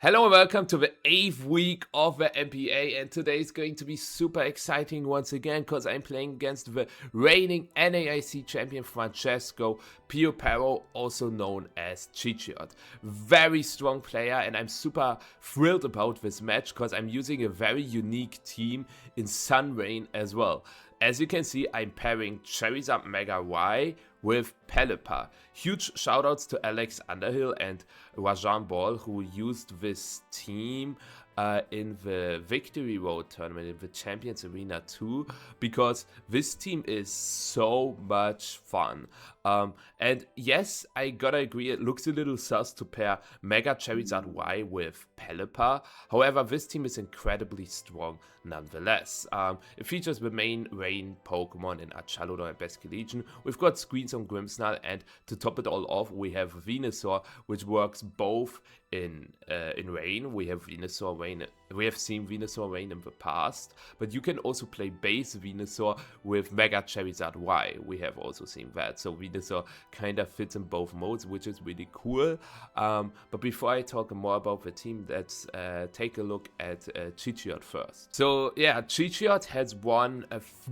Hello and welcome to the 8th week of the NPA, and today is going to be super exciting once again because I'm playing against the reigning NAIC champion Francesco Pio Pero, also known as Charizard. Very strong player, and I'm super thrilled about this match because I'm using a very unique team in SunRain as well. As you can see, I'm pairing Charizard-Mega-Y with Pelipper. Huge shoutouts to Alex Underhill and Rajan Ball, who used this team in the Victory Road tournament in the Champions Arena 2, because this team is so much fun. And yes, I gotta agree, it looks a little sus to pair Mega Charizard-Y with Pelipper. However, this team is incredibly strong nonetheless. It features the main rain Pokemon in Achaludon and Basculegion. We've got screens on Grimmsnarl, and to top it all off, we have Venusaur, which works both in rain. We have Venusaur rain. We have seen Venusaur rain in the past, but you can also play base Venusaur with Mega Charizard-Y. We have also seen that, so Venusaur kind of fits in both modes, which is really cool. But before I talk more about the team, let's take a look at Charizard first. So yeah, Charizard has won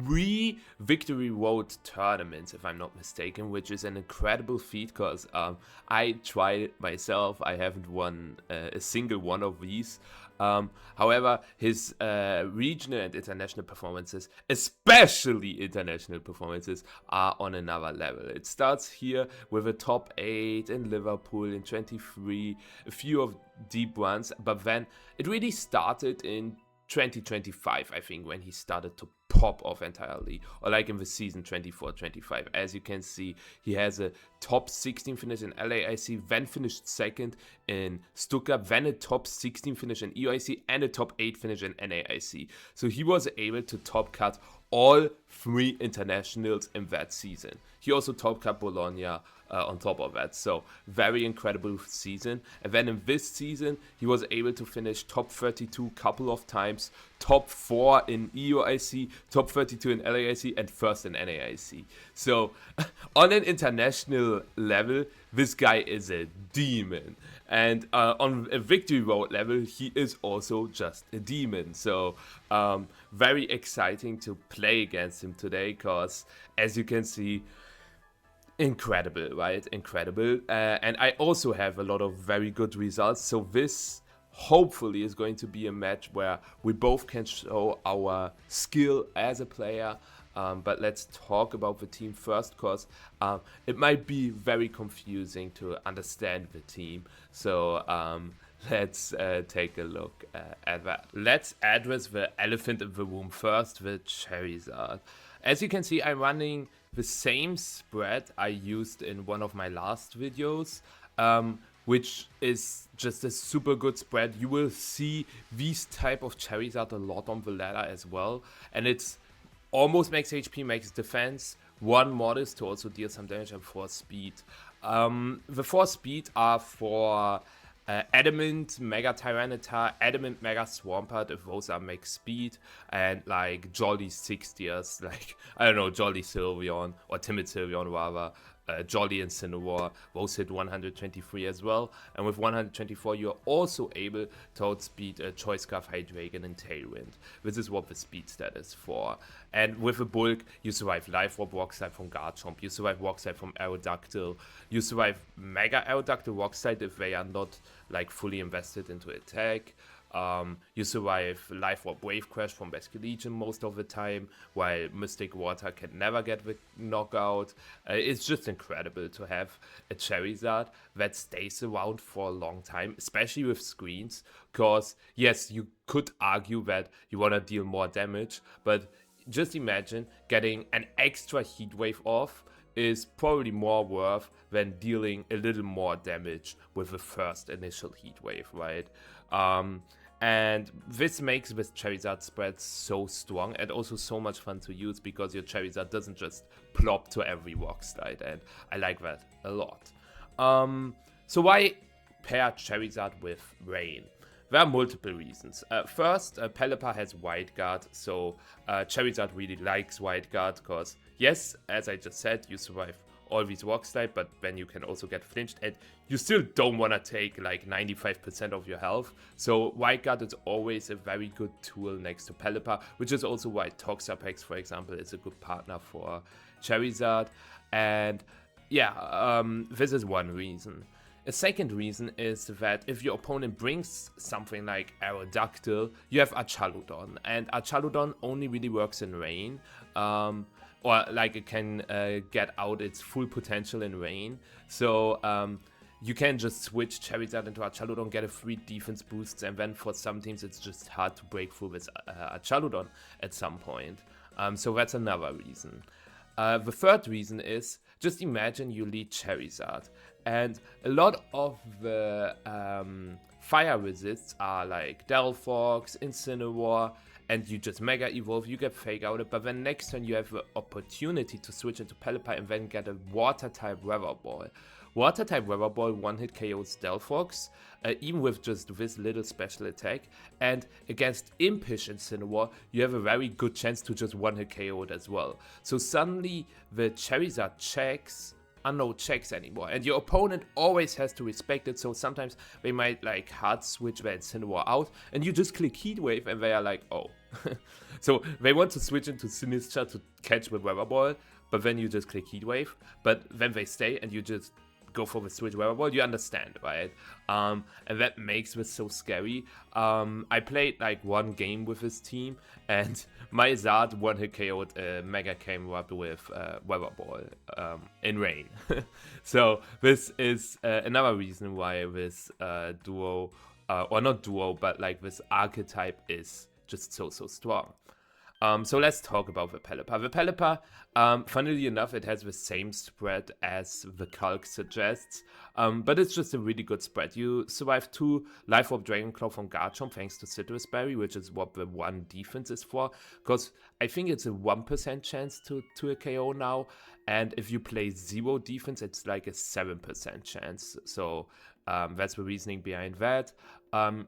3 Victory Road tournaments, if I'm not mistaken, which is an incredible feat because I tried it myself. I haven't won a single one of these. However, his regional and international performances, especially international performances, are on another level. It starts here with a top 8 in Liverpool in 23, a few of deep runs, but then it really started in 2025, I think, when he started to pop off entirely, or like in the season 24-25. As you can see, he has a top 16 finish in LAIC, then finished second in Stuttgart, then a top 16 finish in EOIC, and a top 8 finish in NAIC. So he was able to top cut all 3 internationals in that season. He also top cut Bologna on top of that, so very incredible season. And then in this season, he was able to finish top 32 couple of times, top 4 in EOIC, top 32 in LAIC, and first in NAIC. So on an international level, this guy is a demon. And on a Victory Road level, he is also just a demon. So very exciting to play against him today because, as you can see, incredible, right? Incredible. And I also have a lot of very good results. So this hopefully is going to be a match where we both can show our skill as a player. But let's talk about the team first, because it might be very confusing to understand the team. So let's take a look at that. Let's address the elephant in the room first, the Charizard. As you can see, I'm running the same spread I used in one of my last videos, which is just a super good spread. You will see these type of Charizard a lot on the ladder as well, and it's almost max HP, max defense, 1 Mortis to also deal some damage, and 4 speed. The 4 speed are for Adamant, Mega Tyranitar, Adamant, Mega Swampert, if those are max speed, and like Jolly 60ers, like, I don't know, Jolly Sylveon, or Timid Sylveon rather, Jolly and Incineroar, those hit 123 as well, and with 124 you're also able to outspeed Choice Scarf, Hydreigon, and Tailwind. This is what the speed stat is for. And with a bulk, you survive Life Orb, Rock Slide from Garchomp, you survive Rock Slide from Aerodactyl, you survive Mega Aerodactyl Rock Slide if they are not like fully invested into attack. You survive Life Orb Wave Crash from Basculegion most of the time, while Mystic Water can never get the knockout. It's just incredible to have a Charizard that stays around for a long time, especially with screens, because yes, you could argue that you want to deal more damage, but just imagine getting an extra heat wave off is probably more worth than dealing a little more damage with the first initial heat wave, right? And this makes this Charizard spread so strong and also so much fun to use, because your Charizard doesn't just plop to every rock slide, and I like that a lot. So why pair Charizard with Rain? There are multiple reasons. First, Pelipper has Wild Guard, so Charizard really likes Wild Guard because, yes, as I just said, you survive always Rock Slide, but then you can also get flinched, and you still don't want to take like 95% of your health. So White Guard is always a very good tool next to Pelipper, which is also why Toxapex, for example, is a good partner for Charizard. And yeah, this is one reason. A second reason is that if your opponent brings something like Aerodactyl, you have Archaludon, and Archaludon only really works in rain, or like it can get out its full potential in rain. So you can just switch Charizard into Archaludon, get a free defense boost, and then for some teams it's just hard to break through with Archaludon at some point. So that's another reason. The third reason is, just imagine you lead Charizard, and a lot of the fire resists are like Delphox, Incineroar, and you just Mega Evolve, you get Fake Outed, but then next turn you have the opportunity to switch into Pelipper and then get a Water-type Weather Ball. Water-type Weather Ball one-hit KOs Delphox, even with just this little special attack, and against Impish Incineroar, you have a very good chance to just one-hit KO it as well. So suddenly the Charizard checks are no checks anymore, and your opponent always has to respect it. So sometimes they might like hard switch their Incineroar out, and you just click Heat Wave, and they are like, oh. So they want to switch into Sinistra to catch with Weather Ball, but then you just click Heat Wave, but then they stay, and you just go for the switch Weather Ball. You understand, right? And that makes this so scary. I played like one game with this team, and my Zard one-hit KO'd Mega Camerupt with Weather Ball in rain. So this is another reason why this duo, or not duo, but like this archetype is just so strong. So let's talk about the Pelipper. The Pelipper, funnily enough, it has the same spread as the Calc suggests, but it's just a really good spread. You survive 2 Life Orb Dragon Claw from Garchomp thanks to Citrus Berry, which is what the 1 defense is for, because I think it's a 1% chance to a KO now, and if you play 0 defense, it's like a 7% chance. So that's the reasoning behind that.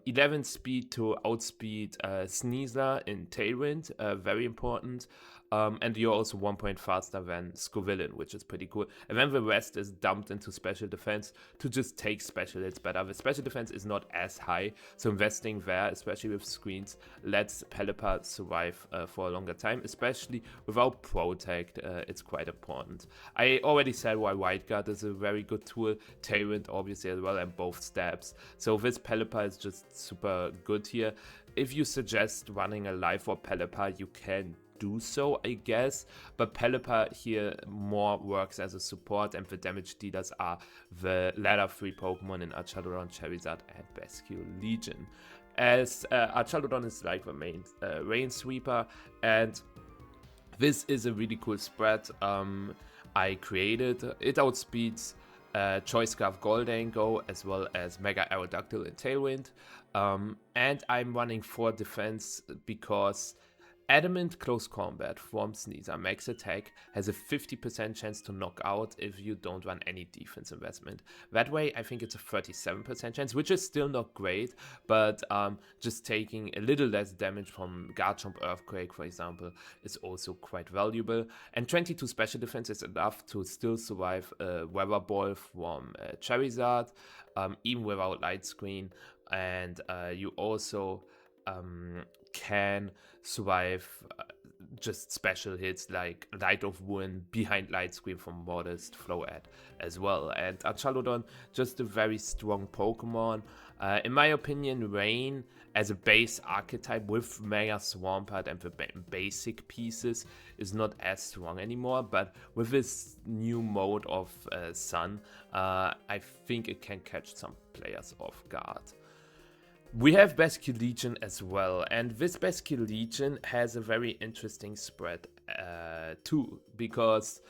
11 speed to outspeed Sneasler in Tailwind, very important. And you're also 1 point faster than Scovillain, which is pretty cool. And then the rest is dumped into special defense to just take special hits better. The special defense is not as high, so investing there, especially with screens, lets Pelipper survive for a longer time, especially without Protect. It's quite important. I already said why White Guard is a very good tool, Tailwind obviously as well, and both stabs. So this Pelipper is just super good here. If you suggest running a Life Orb Pelipper, you can do so, I guess, but Pelipper here more works as a support, and the damage dealers are the latter 3 Pokemon in Archaludon, Charizard, and Bascule Legion. As Archaludon is like the main Rain Sweeper, and this is a really cool spread I created. It outspeeds Choice Scarf Goldango as well as Mega Aerodactyl and Tailwind, and I'm running 4 defense because Adamant Close Combat from Sneasler Max Attack has a 50% chance to knock out if you don't run any defense investment. That way, I think it's a 37% chance, which is still not great, but just taking a little less damage from Garchomp Earthquake, for example, is also quite valuable. And 22 special defense is enough to still survive a Weather Ball from Charizard, even without Light Screen. And you also can survive just special hits like Light of Ruin behind Light Screen from Modest Float as well. And Archaludon, just a very strong Pokemon. In my opinion, Rain as a base archetype with Mega Swampert and the basic pieces is not as strong anymore, but with this new mode of Sun, I think it can catch some players off guard. We have Bascule Legion as well, and this Bascule Legion has a very interesting spread too, because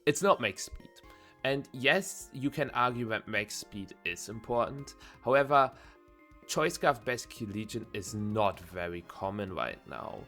it's not max speed. And yes, you can argue that max speed is important. However, Choice Scarf Bascule Legion is not very common right now.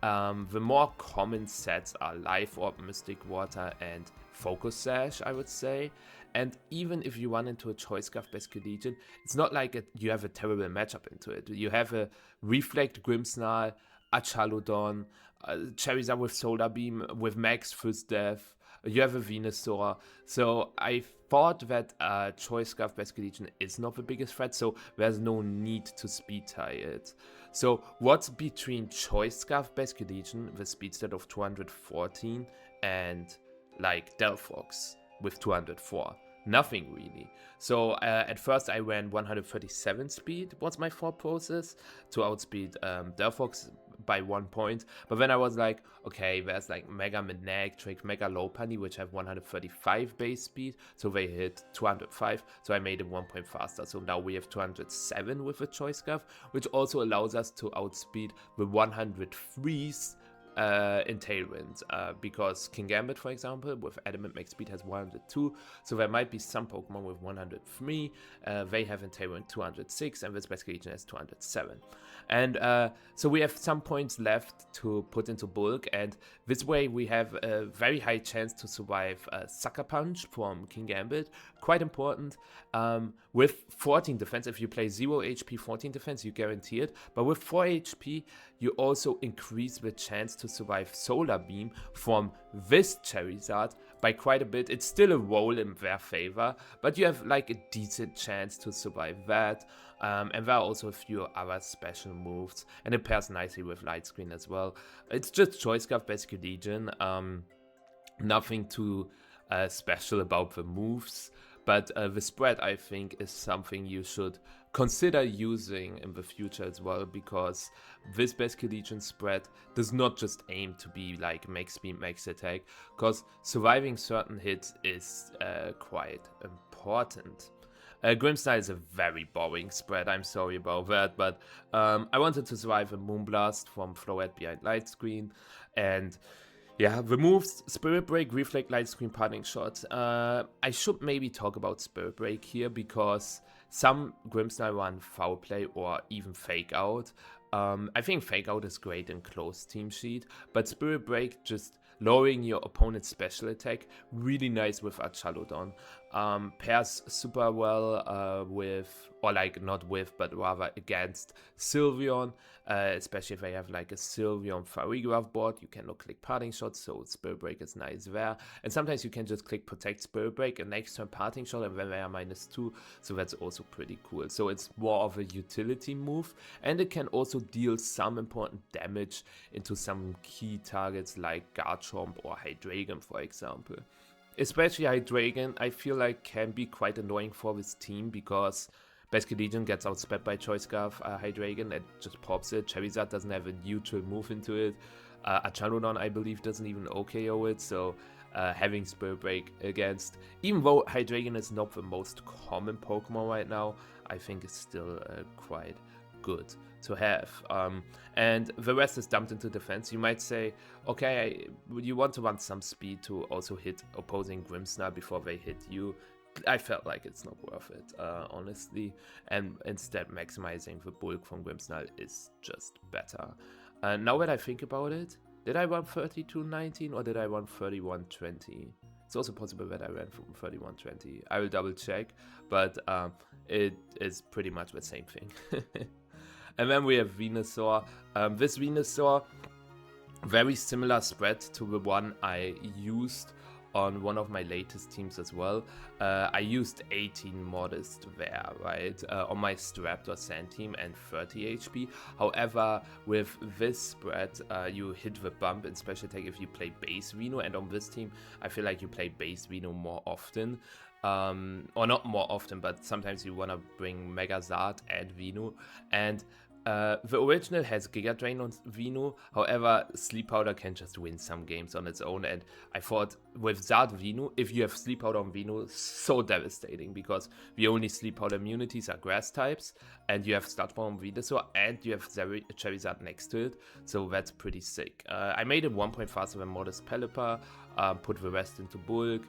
The more common sets are Life Orb, Mystic Water, and Focus Sash, I would say. And even if you run into a Choice Scarf Bascule Legion, it's not like you have a terrible matchup into it. You have a Reflect Grimmsnarl, Archaludon, Charizard with Solar Beam, with Max Fizz Death, You have a Venusaur, so I thought that Choice Scarf Basket Legion is not the biggest threat, so there's no need to speed tie it. So what's between Choice Scarf Basket Legion, the speed stat of 214, and like Delphox with 204? Nothing really. So at first I ran 137 speed, was my thought process, to outspeed Delphox by 1 point. But then I was like, okay, there's like Mega Manectric, Mega Lopunny, which have 135 base speed, so they hit 205, so I made it 1 point faster. So now we have 207 with the Choice Scarf, which also allows us to outspeed the 103s in Tailwind, because King Gambit, for example, with Adamant Max Speed has 102, so there might be some Pokemon with 103, they have in Tailwind 206, and this Basket Legion has 207. And so we have some points left to put into bulk, and this way we have a very high chance to survive Sucker Punch from King Gambit, quite important. With 14 defense, if you play 0 HP 14 defense, you guarantee it, but with 4 HP, you also increase the chance to survive Solar Beam from this Charizard by quite a bit. It's still a roll in their favor, but you have like a decent chance to survive that. And there are also a few other special moves, and it pairs nicely with Light Screen as well. It's just Choice Scarf Basket Legion, nothing too special about the moves, but the spread, I think, is something you should consider using in the future as well, because this Basket Legion spread does not just aim to be like max speed, max attack, because surviving certain hits is quite important. Grimmsnarl is a very boring spread, I'm sorry about that, but I wanted to survive a Moonblast from Floette behind Light Screen, and yeah, the moves, Spirit Break, Reflect, Light Screen, Parting Shot. I should maybe talk about Spirit Break here, because some Grimmsnarl run Foul Play or even Fake Out. I think Fake Out is great in close team sheet, but Spirit Break, just lowering your opponent's special attack, really nice with Archaludon. Pairs super well with, or like not with, but rather against Sylveon, especially if I have like a Sylveon Farigiraf board. You cannot click Parting Shot, so Spirit Break is nice there. And sometimes you can just click Protect Spirit Break and next turn Parting Shot, and then they are -2, so that's also pretty cool. So it's more of a utility move, and it can also deal some important damage into some key targets like Garchomp or Hydreigon, for example. Especially Hydreigon, I feel like can be quite annoying for this team, because Basket Legion gets outsped by Choice Scarf Hydreigon and just pops it. Charizard doesn't have a neutral move into it. Archaludon, I believe, doesn't even OKO it, so having Spirit Break against, even though Hydreigon is not the most common Pokemon right now, I think it's still quite good to have. And the rest is dumped into defense. You might say, okay, you want to run some speed to also hit opposing Grimmsnarl before they hit you. I felt like it's not worth it, honestly, and instead maximizing the bulk from Grimmsnarl is just better. Now that I think about it, did I run 32-19 or did I run 31-20? It's also possible that I ran from 31-20. I will double check, but it is pretty much the same thing. And then we have Venusaur. This Venusaur, very similar spread to the one I used on one of my latest teams as well. I used 18 Modest there, right, on my Staraptor Sand team and 30 HP. However, with this spread, you hit the bump in special attack if you play base Veno, and on this team, I feel like you play base Veno more often. Or not more often, but sometimes you want to bring Megazard and Veno, and the original has Giga Drain on Veno, however, Sleep Powder can just win some games on its own, and I thought with Zard Veno, if you have Sleep Powder on Veno, so devastating, because the only Sleep Powder immunities are grass types, and you have Sludge Bomb on Venusaur, and you have Charizard next to it, so that's pretty sick. I made it 1 point faster than Modest Pelipper, put the rest into bulk.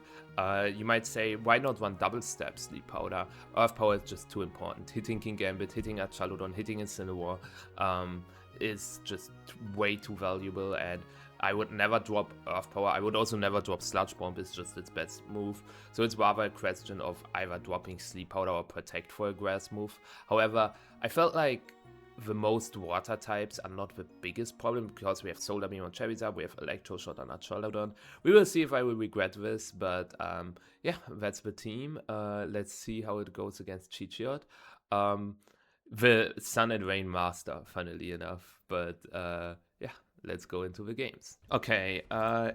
You might say, why not run double step Sleep Powder? Earth Power is just too important. Hitting King Gambit, hitting Archaludon, hitting Incineroar is just way too valuable, and I would never drop Earth Power. I would also never drop Sludge Bomb, it's just its best move. So it's rather a question of either dropping Sleep Powder or Protect for a grass move. However, I felt like the most water types are not the biggest problem, because we have Solar Beam on Charizard, we have Electro Shot on Archaludon. We will see if I will regret this, but yeah, that's the team. Let's see how it goes against Chichiot. The Sun and Rain Master, funnily enough, but yeah, let's go into the games. Okay,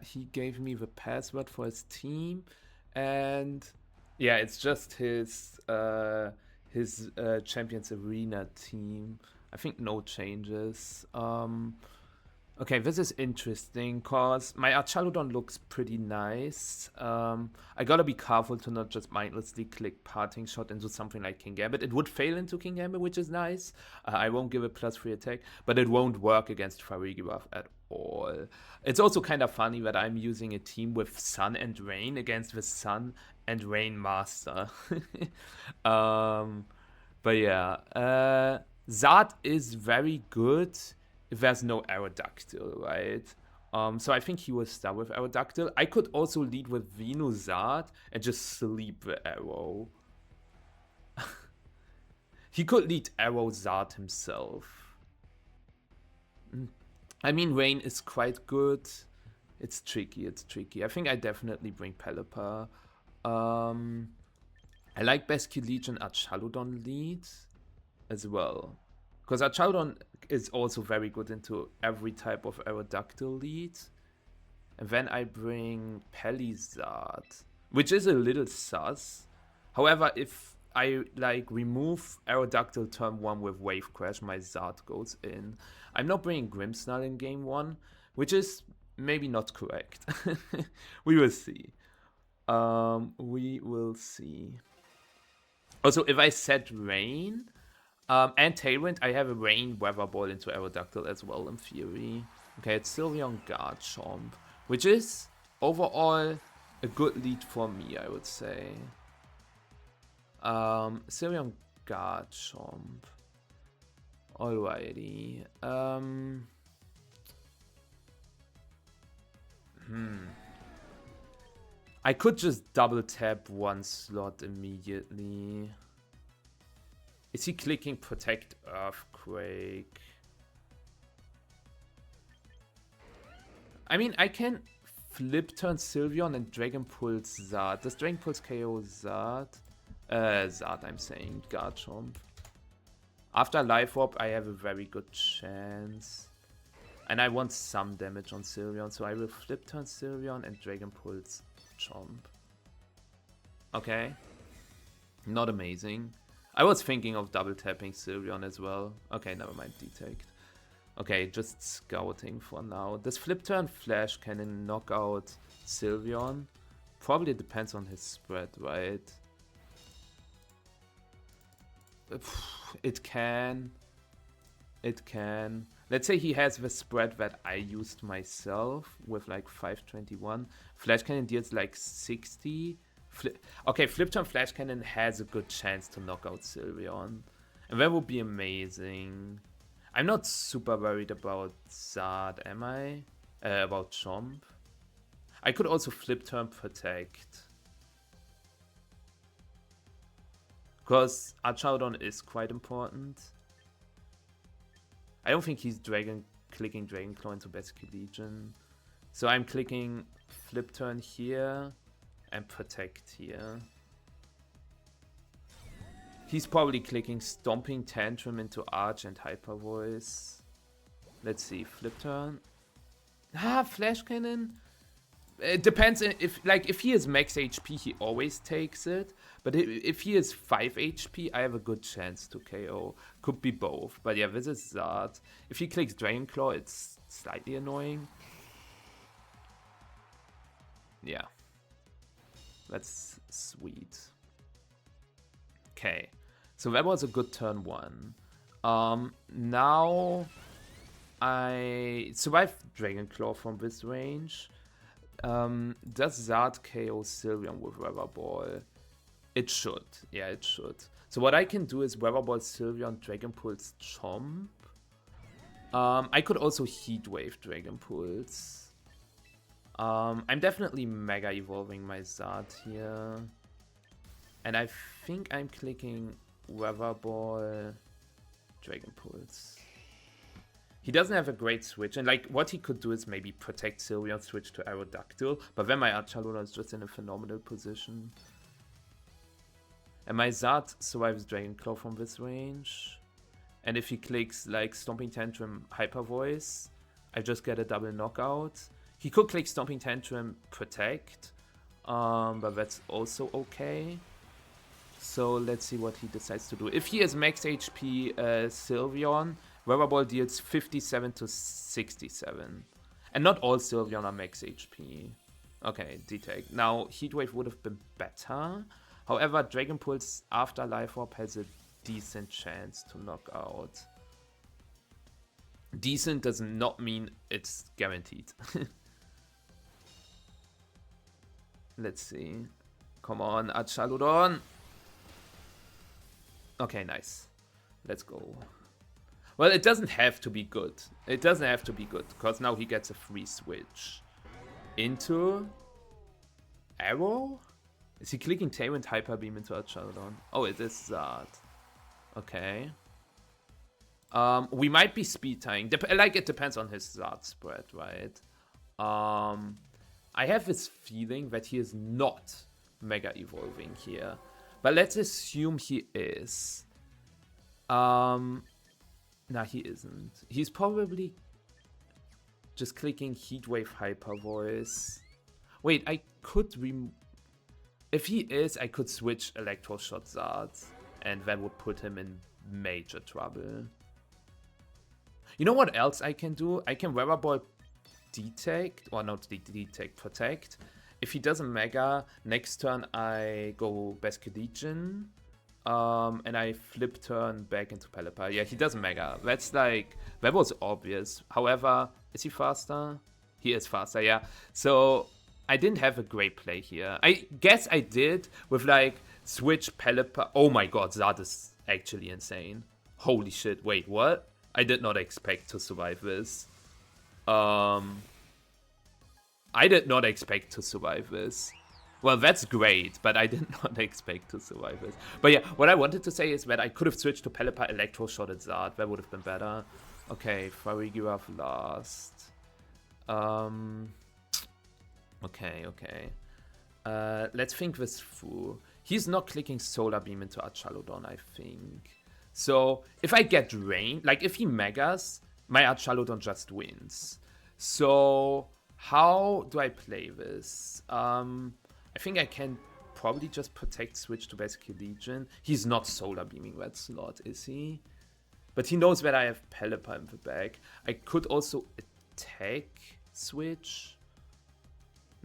he gave me the password for his team, and yeah, it's just his Champions Arena team. I think no changes. Okay, this is interesting, because my Archaludon looks pretty nice. I gotta be careful to not just mindlessly click Parting Shot into something like King Gambit. It would fail into King Gambit, which is nice. I won't give it +3 attack, but it won't work against Farigiraf at all. It's also kind of funny that I'm using a team with Sun and Rain against the Sun and Rain Master. But yeah, Zard is very good if there's no Aerodactyl, right? So I think he will start with Aerodactyl. I could also lead with Venusard and just sleep the Arrow. He could lead Arrow Zard himself. I mean, Rain is quite good. It's tricky, it's tricky. I think I definitely bring Pelipper. I like Basculegion Archaludon lead as well, because Archaludon is also very good into every type of Aerodactyl lead. And then I bring Pelizard, which is a little sus. However, if I like remove Aerodactyl turn 1 with Wave Crash, my Zard goes in. I'm not bringing Grimmsnarl in game 1, which is maybe not correct. We will see. We will see. Also, if I set Rain and Tailwind, I have a Rain Weather Ball into Aerodactyl as well in theory. Okay, it's Sylveon Garchomp, which is overall a good lead for me, I would say. Sylveon Garchomp. Alrighty. I could just double tap one slot immediately. Is he clicking Protect Earthquake? I mean, I can flip turn Sylveon and Dragon Pulse Zard. Does Dragon Pulse KO Zard? Zard, I'm saying. Garchomp. After Life Orb, I have a very good chance. And I want some damage on Sylveon, so I will flip turn Sylveon and Dragon Pulse Chomp. Okay. Not amazing. I was thinking of double tapping Sylveon as well. Okay, never mind, detect. Okay, just scouting for now. Does flip turn Flash Cannon knock out Sylveon? Probably depends on his spread, right? It can. It can. Let's say he has the spread that I used myself with like 521. Flash Cannon deals like 60. Okay, Flip Turn Flash Cannon has a good chance to knock out Sylveon. And that would be amazing. I'm not super worried about Zard, am I? About Chomp. I could also Flip Turn Protect. Because Archaludon is quite important. I don't think he's clicking Dragon Claw into Basculegion. So I'm clicking Flip Turn here and Protect here. He's probably clicking Stomping Tantrum into Arch and Hyper Voice. Let's see, Flip Turn. Flash Cannon. It depends if he is max HP, he always takes it. But if he is 5 HP, I have a good chance to KO. Could be both. But yeah, this is Zard. If he clicks Dragon Claw, it's slightly annoying. Yeah. That's sweet. Okay. So that was a good turn 1. Now I survived Dragon Claw from this range. Does Zard KO Sylveon with Weather Ball? It should. Yeah, it should. So what I can do is Weather Ball Sylveon, Dragon Pulse Chomp. I could also Heat Wave Dragon Pulse. I'm definitely Mega Evolving my Zard here. And I think I'm clicking Weather Ball, Dragon Pulse. He doesn't have a great switch, and like what he could do is maybe protect Sylveon, switch to Aerodactyl, but then my Archaludon is just in a phenomenal position. And my Zard survives Dragon Claw from this range. And if he clicks like Stomping Tantrum, Hyper Voice, I just get a double knockout. He could click Stomping Tantrum, Protect, but that's also okay. So let's see what he decides to do. If he has max HP Sylveon, Rubber Ball deals 57 to 67. And not all Sylveon are max HP. Okay, detect. Now, Heatwave would have been better. However, Dragon Pulse after Life Orb has a decent chance to knock out. Decent does not mean it's guaranteed. Let's see. Come on, Archaludon. Okay, nice. Let's go. Well, it doesn't have to be good. It doesn't have to be good, because now he gets a free switch. Into... Arrow? Is he clicking Tailwind Hyper Beam into Archaludon? Oh, it is that. Okay. We might be speed tying. Like, it depends on his Zard spread, right? I have this feeling that he is not Mega Evolving here. But let's assume he is. Nah, he isn't. He's probably just clicking Heatwave Hyper Voice. Wait, I could if he is, I could switch Electroshock Zard, and that would put him in major trouble. You know what else I can do? I can Weather Ball Detect, or not Detect, Protect. If he doesn't Mega, next turn I go Basculegion, and I flip turn back into Pelipper. Yeah, he doesn't Mega. That's like, that was obvious. However, is he faster? He is faster, yeah. So I didn't have a great play here. I guess I did with like switch Pelipper. Oh my god, that is actually insane. Holy shit, wait, what? I did not expect to survive this. I did not expect to survive this. Well, that's great, but I did not expect to survive this. But yeah, what I wanted to say is that I could have switched to Pelipper, Electroshotted Zard. That would have been better. Okay, Farigiraf last. Okay. Let's think this through. He's not clicking Solar Beam into Archaludon, I think. So, if I get Rain, like if he Megas, my Archaludon just wins. So, how do I play this? I think I can probably just Protect, switch to Basculegion. He's not Solar Beaming that slot, is he? But he knows that I have Pelipper in the back. I could also attack, switch.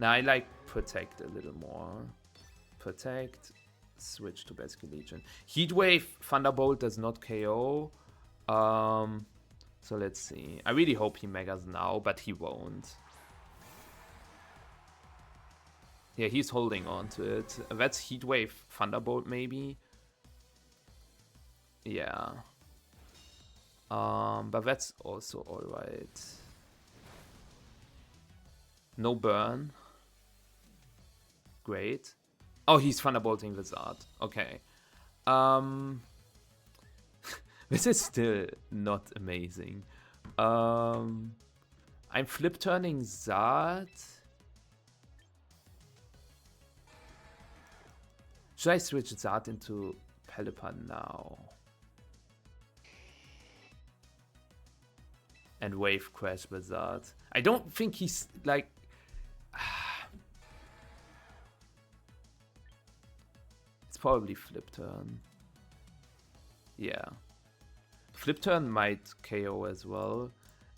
Now I like Protect a little more. Protect, switch to Basculegion. Heatwave, Thunderbolt does not KO. So let's see. I really hope he Megas now, but he won't. Yeah, he's holding on to it. That's Heatwave, Thunderbolt maybe. Yeah. But that's also alright. No burn. Great. Oh, he's Thunderbolting the Zard. Okay. This is still not amazing. I'm flip turning Zard. Should I switch Zard into Pelipper now? And Wave Crash with Zard. I don't think he's like... It's probably flip turn. Yeah. Flip turn might KO as well.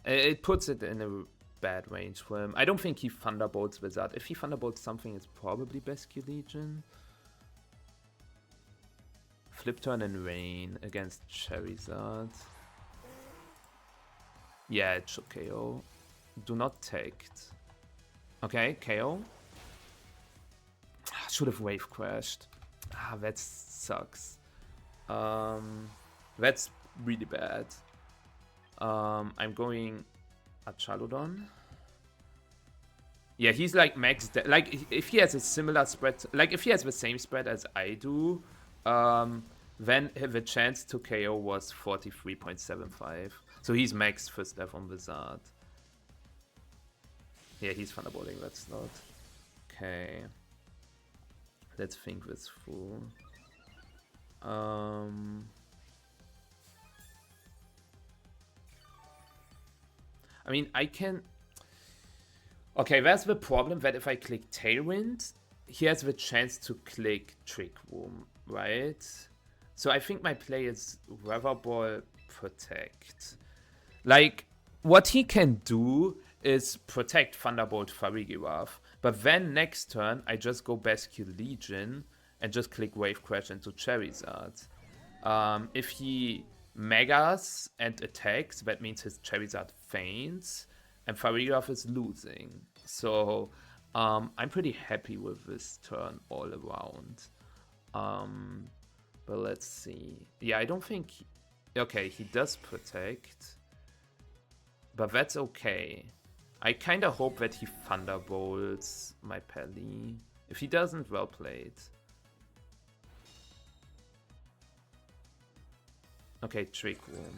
It puts it in a bad range for him. I don't think he Thunderbolts with that. If he Thunderbolts something, it's probably Basculegion. Flip turn and Rain against Charizard. Yeah, it should KO. Do not take. Okay, KO. Should have Wave Crashed. That sucks. That's really bad. I'm going Archaludon. Yeah, he's like max. Like if he has a similar spread, like if he has the same spread as I do, then the chance to KO was 43.75. So he's maxed first level on Wizard. Yeah, he's Thunderbolting that slot. Okay. Let's think this through. I mean, I can... Okay, there's the problem that if I click Tailwind, he has the chance to click Trick Room, right? So I think my play is Weather Ball Protect. Like, what he can do is protect Thunderbolt Farigiraf, but then next turn I just go Bascule Legion and just click Wave Crash into Charizard. If he Megas and attacks, that means his Charizard faints, and Farigiraf is losing. So I'm pretty happy with this turn all around. But let's see. Yeah, I don't think... Okay, he does protect. But that's okay. I kind of hope that he Thunderbolts my Peli. If he doesn't, well played. Okay, Trick Room.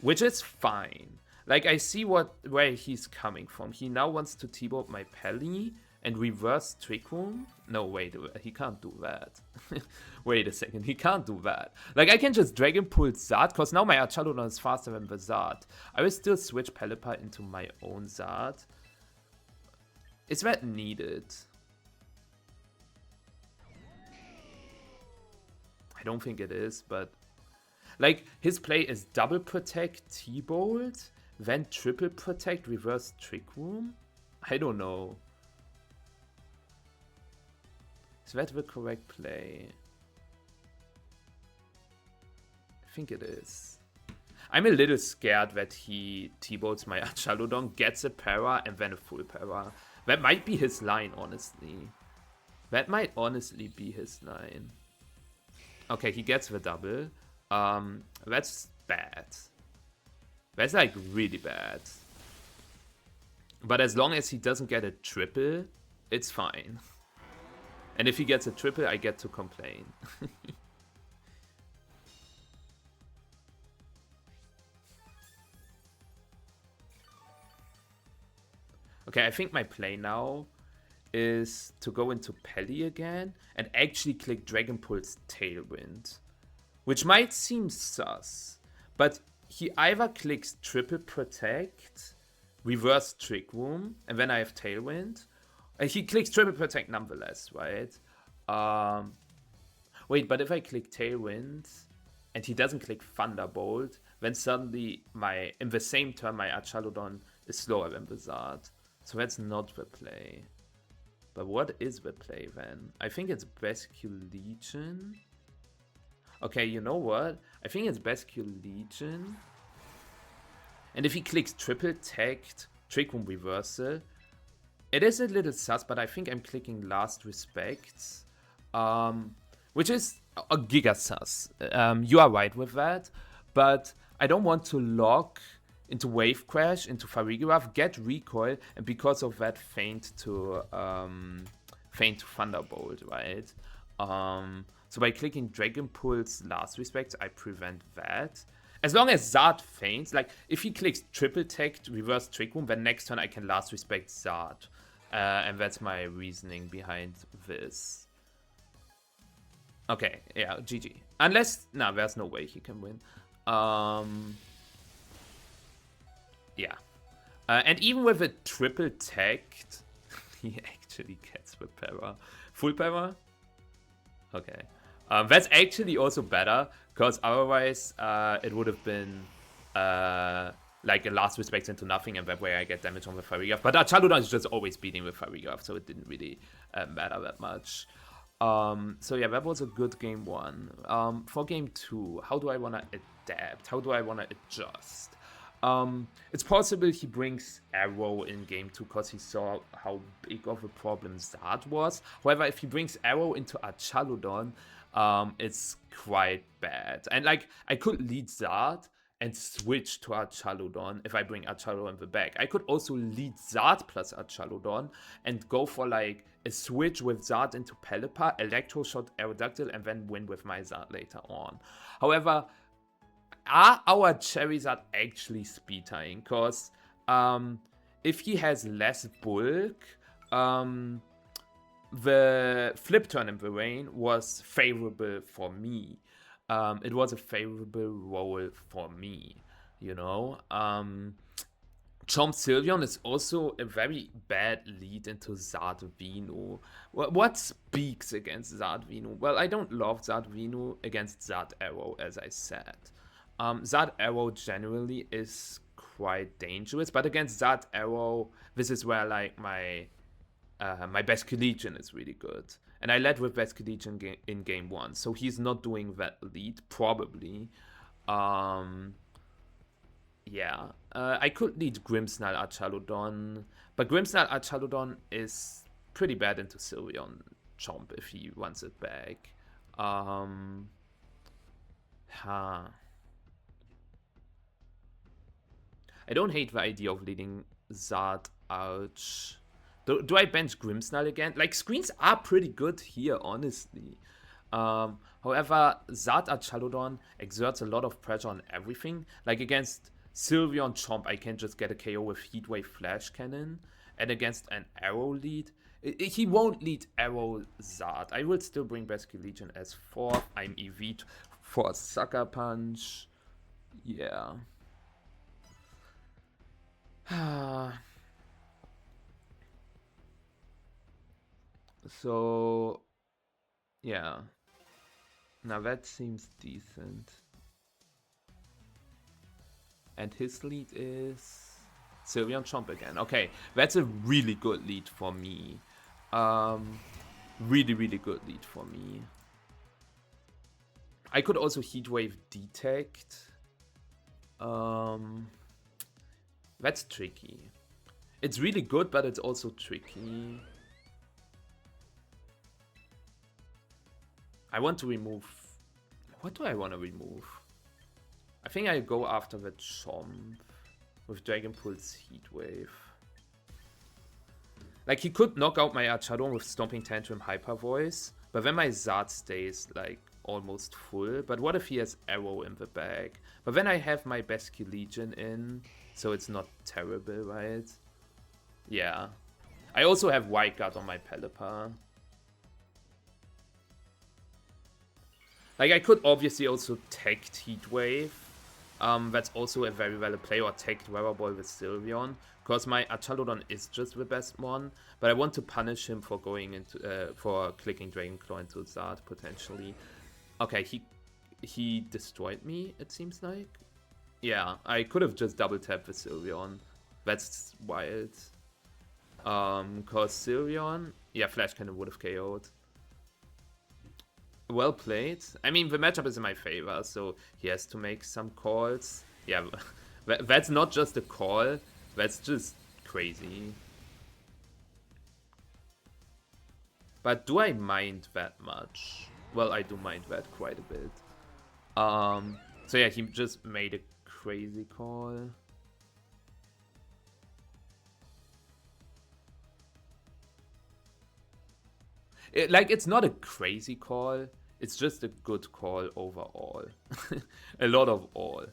Which is fine. Like, I see where he's coming from. He now wants to T-Bolt my Peli and reverse Trick Room? No, wait, he can't do that. Wait a second, he can't do that. Like, I can just Dragon Pulse Zard, because now my Archaludon is faster than the Zard. I will still switch Pelipper into my own Zard. Is that needed? I don't think it is, but... Like, his play is double protect, T-Bolt, then triple protect, reverse Trick Room? I don't know. Is that the correct play? I think it is. I'm a little scared that he T-Bolts my Archaludon, gets a para, and then a full para. That might be his line, honestly. That might honestly be his line. Okay, he gets the double. That's bad. That's like really bad. But as long as he doesn't get a triple, it's fine. And if he gets a triple, I get to complain. Okay, I think my play now is to go into Peli again and actually click Dragon Pulse Tailwind. Which might seem sus, but he either clicks Triple Protect, Reverse Trick Room, and then I have Tailwind. He clicks Triple Protect nonetheless, right? Wait, but if I click Tailwind and he doesn't click Thunderbolt, then suddenly in the same turn my Archaludon is slower than the Zard. So that's not the play. But what is the play then? I think it's Bascule Legion. Okay, you know what? I think it's Bascule Legion. And if he clicks Triple Tact, Trick Room Reversal, it is a little sus, but I think I'm clicking Last Respects, which is a giga sus. You are right with that, but I don't want to lock into Wave Crash, into Farigiraf, get recoil, and because of that feint to Thunderbolt, right? So by clicking Dragon Pulse Last Respect, I prevent that. As long as Zard feints, like if he clicks Triple Tact, Reverse Trick Room, then next turn I can Last Respect Zard. And that's my reasoning behind this. Okay, yeah, GG. Unless, there's no way he can win. Yeah. And even with a Triple Tact, he actually gets the para. Full para? Okay. That's actually also better, because otherwise it would have been like a Last Respect into nothing, and that way I get damage on the Farigiraf. But Archaludon is just always beating with Farigiraf, so it didn't really matter that much. So yeah, that was a good game 1. For game 2, how do I want to adapt? How do I want to adjust? It's possible he brings Arrow in game 2 because he saw how big of a problem Zard was. However, if he brings Arrow into Archaludon, it's quite bad. And like, I could lead Zard and switch to Archaludon if I bring Archaludon in the back. I could also lead Zard plus Archaludon and go for like a switch with Zard into Pelipper, Electro Shot, Aerodactyl, and then win with my Zard later on. However, are our Charizard actually speed tying? Because if he has less bulk, the flip turn in the rain was favorable for me. It was a favorable roll for me, you know. Chomp Sylveon is also a very bad lead into Zardvino. What speaks against Zardvino? Well, I don't love Zardvino against Zard Arrow, as I said. Zard Arrow generally is quite dangerous, but against Zard Arrow, this is where like my Basculegion is really good. And I led with Basculegion in game 1, so he's not doing that lead, probably. Yeah, I could lead Grimmsnarl Archaludon, but Grimmsnarl Archaludon is pretty bad into Sylveon Chomp if he wants it back. I don't hate the idea of leading Zard Arch. Do I bench Grimmsnarl again? Like, screens are pretty good here, honestly. However, Zard Archaludon exerts a lot of pressure on everything. Like, against Sylveon Chomp, I can just get a KO with Heatwave Flash Cannon. And against an Arrow lead, he won't lead Arrow Zard. I will still bring Basculegion as 4th. I'm EV for Sucker Punch. Yeah. So, yeah. Now that seems decent. And his lead is Sylveon Chomp again. Okay, that's a really good lead for me. Really, really good lead for me. I could also Heatwave Detect. That's tricky. It's really good, but it's also tricky. I want to remove... What do I want to remove? I think I'll go after the Chomp with Dragon Pulse Heatwave. Like, he could knock out my Archaludon with Stomping Tantrum Hyper Voice, but then my Zard stays, like, almost full. But what if he has Arrow in the bag? But then I have my Basculegion in, so it's not terrible, right? Yeah. I also have White Guard on my Pelipper. Like, I could obviously also Tagged Heatwave. That's also a very valid play, or Tagged Weather Ball with Sylveon. Because my Archaludon is just the best one. But I want to punish him for going into, for clicking Dragon Claw into Zard, potentially. Okay, he destroyed me, it seems like. Yeah, I could have just double tapped the Sylveon. That's wild. Cause Sylveon, yeah, Flash Cannon would have KO'd. Well played. I mean, the matchup is in my favor, so he has to make some calls. Yeah, that's not just a call, that's just crazy. But do I mind that much? Well, I do mind that quite a bit. So yeah, he just made a crazy call. It's not a crazy call. It's just a good call overall. A lot of all.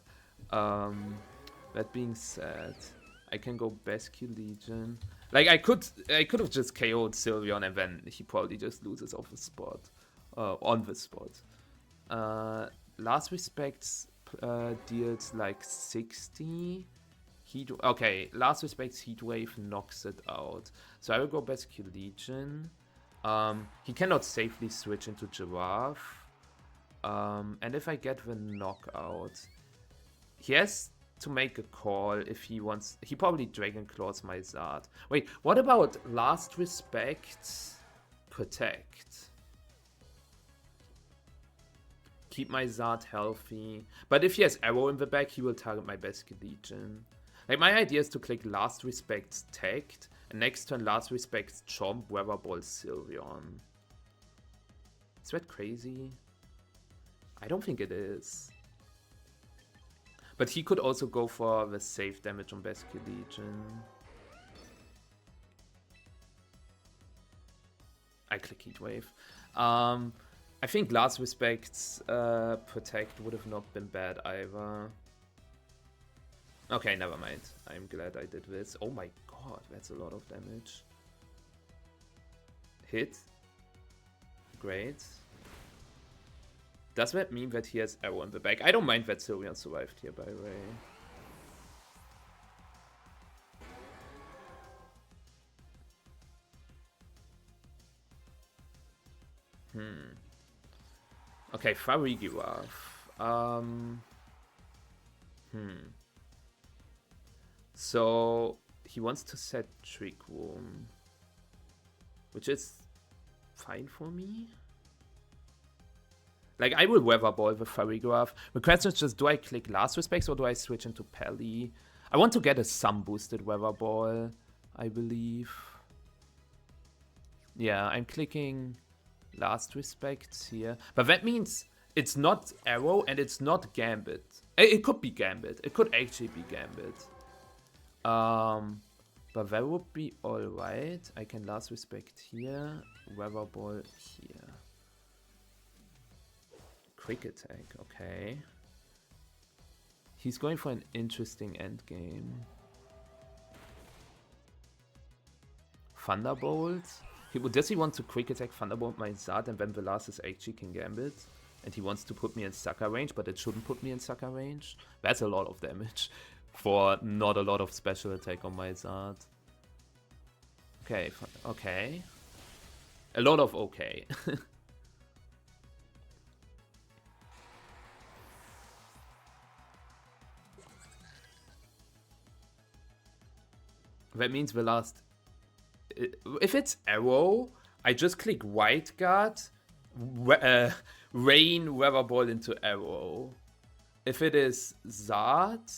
That being said, I can go Basculegion. Like, I could have just KO'd Sylveon and then he probably just loses off the spot. On the spot. Last Respects deals like 60. Okay, Last Respects Heatwave knocks it out. So I will go Basculegion. He cannot safely switch into Giraffe. And if I get the knockout, he has to make a call if he wants. He probably Dragon Claws my Zard. Wait, what about Last Respect Protect? Keep my Zard healthy. But if he has Arrow in the back, he will target my Basculegion. Like, my idea is to click Last Respects Tagged, and next turn Last Respects Chomp, Weather Ball, Sylveon. Is that crazy? I don't think it is. But he could also go for the safe damage on Basket Legion. I click Heatwave. I think Last Respect's Protect would have not been bad either. Okay, never mind. I'm glad I did this. Oh my god, that's a lot of damage. Hit. Great. Does that mean that he has arrow in the back? I don't mind that Sylveon survived here, by the way. Okay, Farigiraf. So he wants to set Trick Room, which is fine for me. Like, I will Weather Ball the Farigiraf. The question is just, do I click Last Respects or do I switch into Peli? I want to get a Sun boosted Weather Ball, I believe. Yeah, I'm clicking Last Respects here. But that means it's not Arrow and it's not Gambit. It could be Gambit. It could actually be Gambit. But that would be alright. I can Last Respect here. Weather Ball here. Quick Attack, okay. He's going for an interesting endgame. Thunderbolt? Does he want to Quick Attack Thunderbolt my Zard and then the last is actually King Gambit? And he wants to put me in sucker range, but it shouldn't put me in sucker range? That's a lot of damage for not a lot of special attack on my Zard. Okay, okay. A lot of okay. That means the last... If it's Arrow, I just click White Guard, Rain, Weather Ball into Arrow. If it is Zard,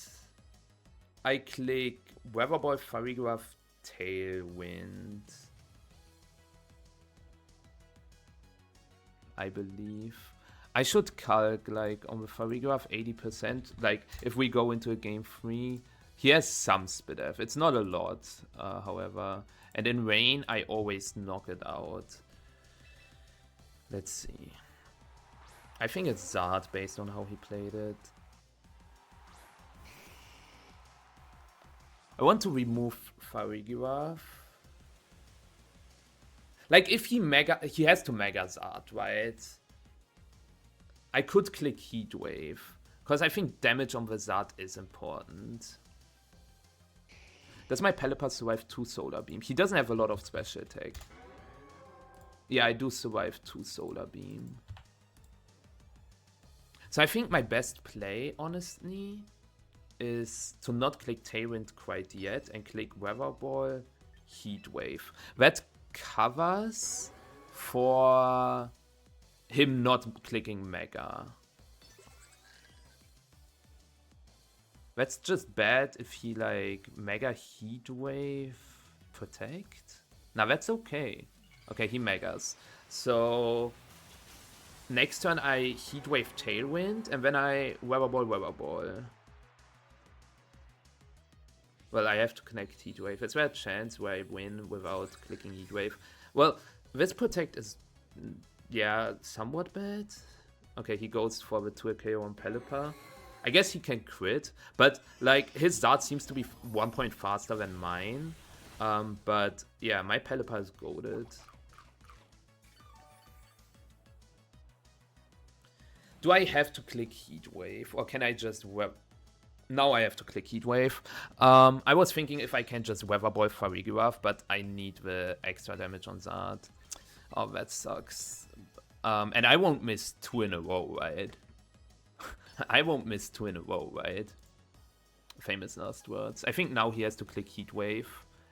I click Weather Ball, Farigiraf, Tailwind. I believe. I should calc, like, on the Farigiraf 80%. Like, if we go into a game 3... He has some Spit F. It's not a lot, however. And in Rain, I always knock it out. Let's see. I think it's Zard based on how he played it. I want to remove Farigiraf. Like, if he has to Mega Zard, right? I could click Heatwave. Because I think damage on the Zard is important. Does my Pelipper survive 2 Solar Beam? He doesn't have a lot of special attack. Yeah, I do survive 2 Solar Beam. So I think my best play, honestly, is to not click Tailwind quite yet and click Weather Ball, Heatwave. That covers for him not clicking Mega. That's just bad if he, like, Mega Heatwave Protect? Now that's okay. Okay, he Megas. So, next turn I Heatwave Tailwind, and then I Weather Ball, Weather Ball. Well, I have to connect Heatwave. Is there a chance where I win without clicking Heatwave? Well, this Protect is, yeah, somewhat bad. Okay, he goes for the 2 KO on Pelipper. I guess he can crit, but like his Zard seems to be 1 point faster than mine. But yeah, my Pelipper is goated. Do I have to click Heatwave or can I just Now I have to click Heatwave. I was thinking if I can just Weather Ball Farigiraf, but I need the extra damage on Zard. Oh, that sucks. And I won't miss 2 in a row, right? I won't miss 2 in a row, right? Famous last words. I think now he has to click Heatwave.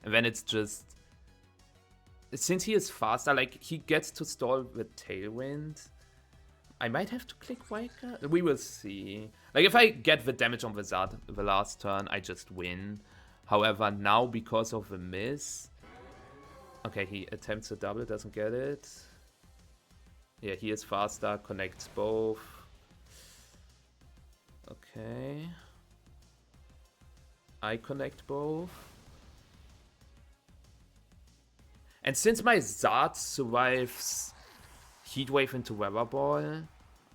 And then it's just... Since he is faster, like, he gets to stall with Tailwind. I might have to click Wildcard. We will see. Like, if I get the damage on the Zard the last turn, I just win. However, now, because of the miss... Okay, he attempts a double, doesn't get it. Yeah, he is faster, connects both. Okay. I connect both. And since my Zard survives Heatwave into Weather Ball,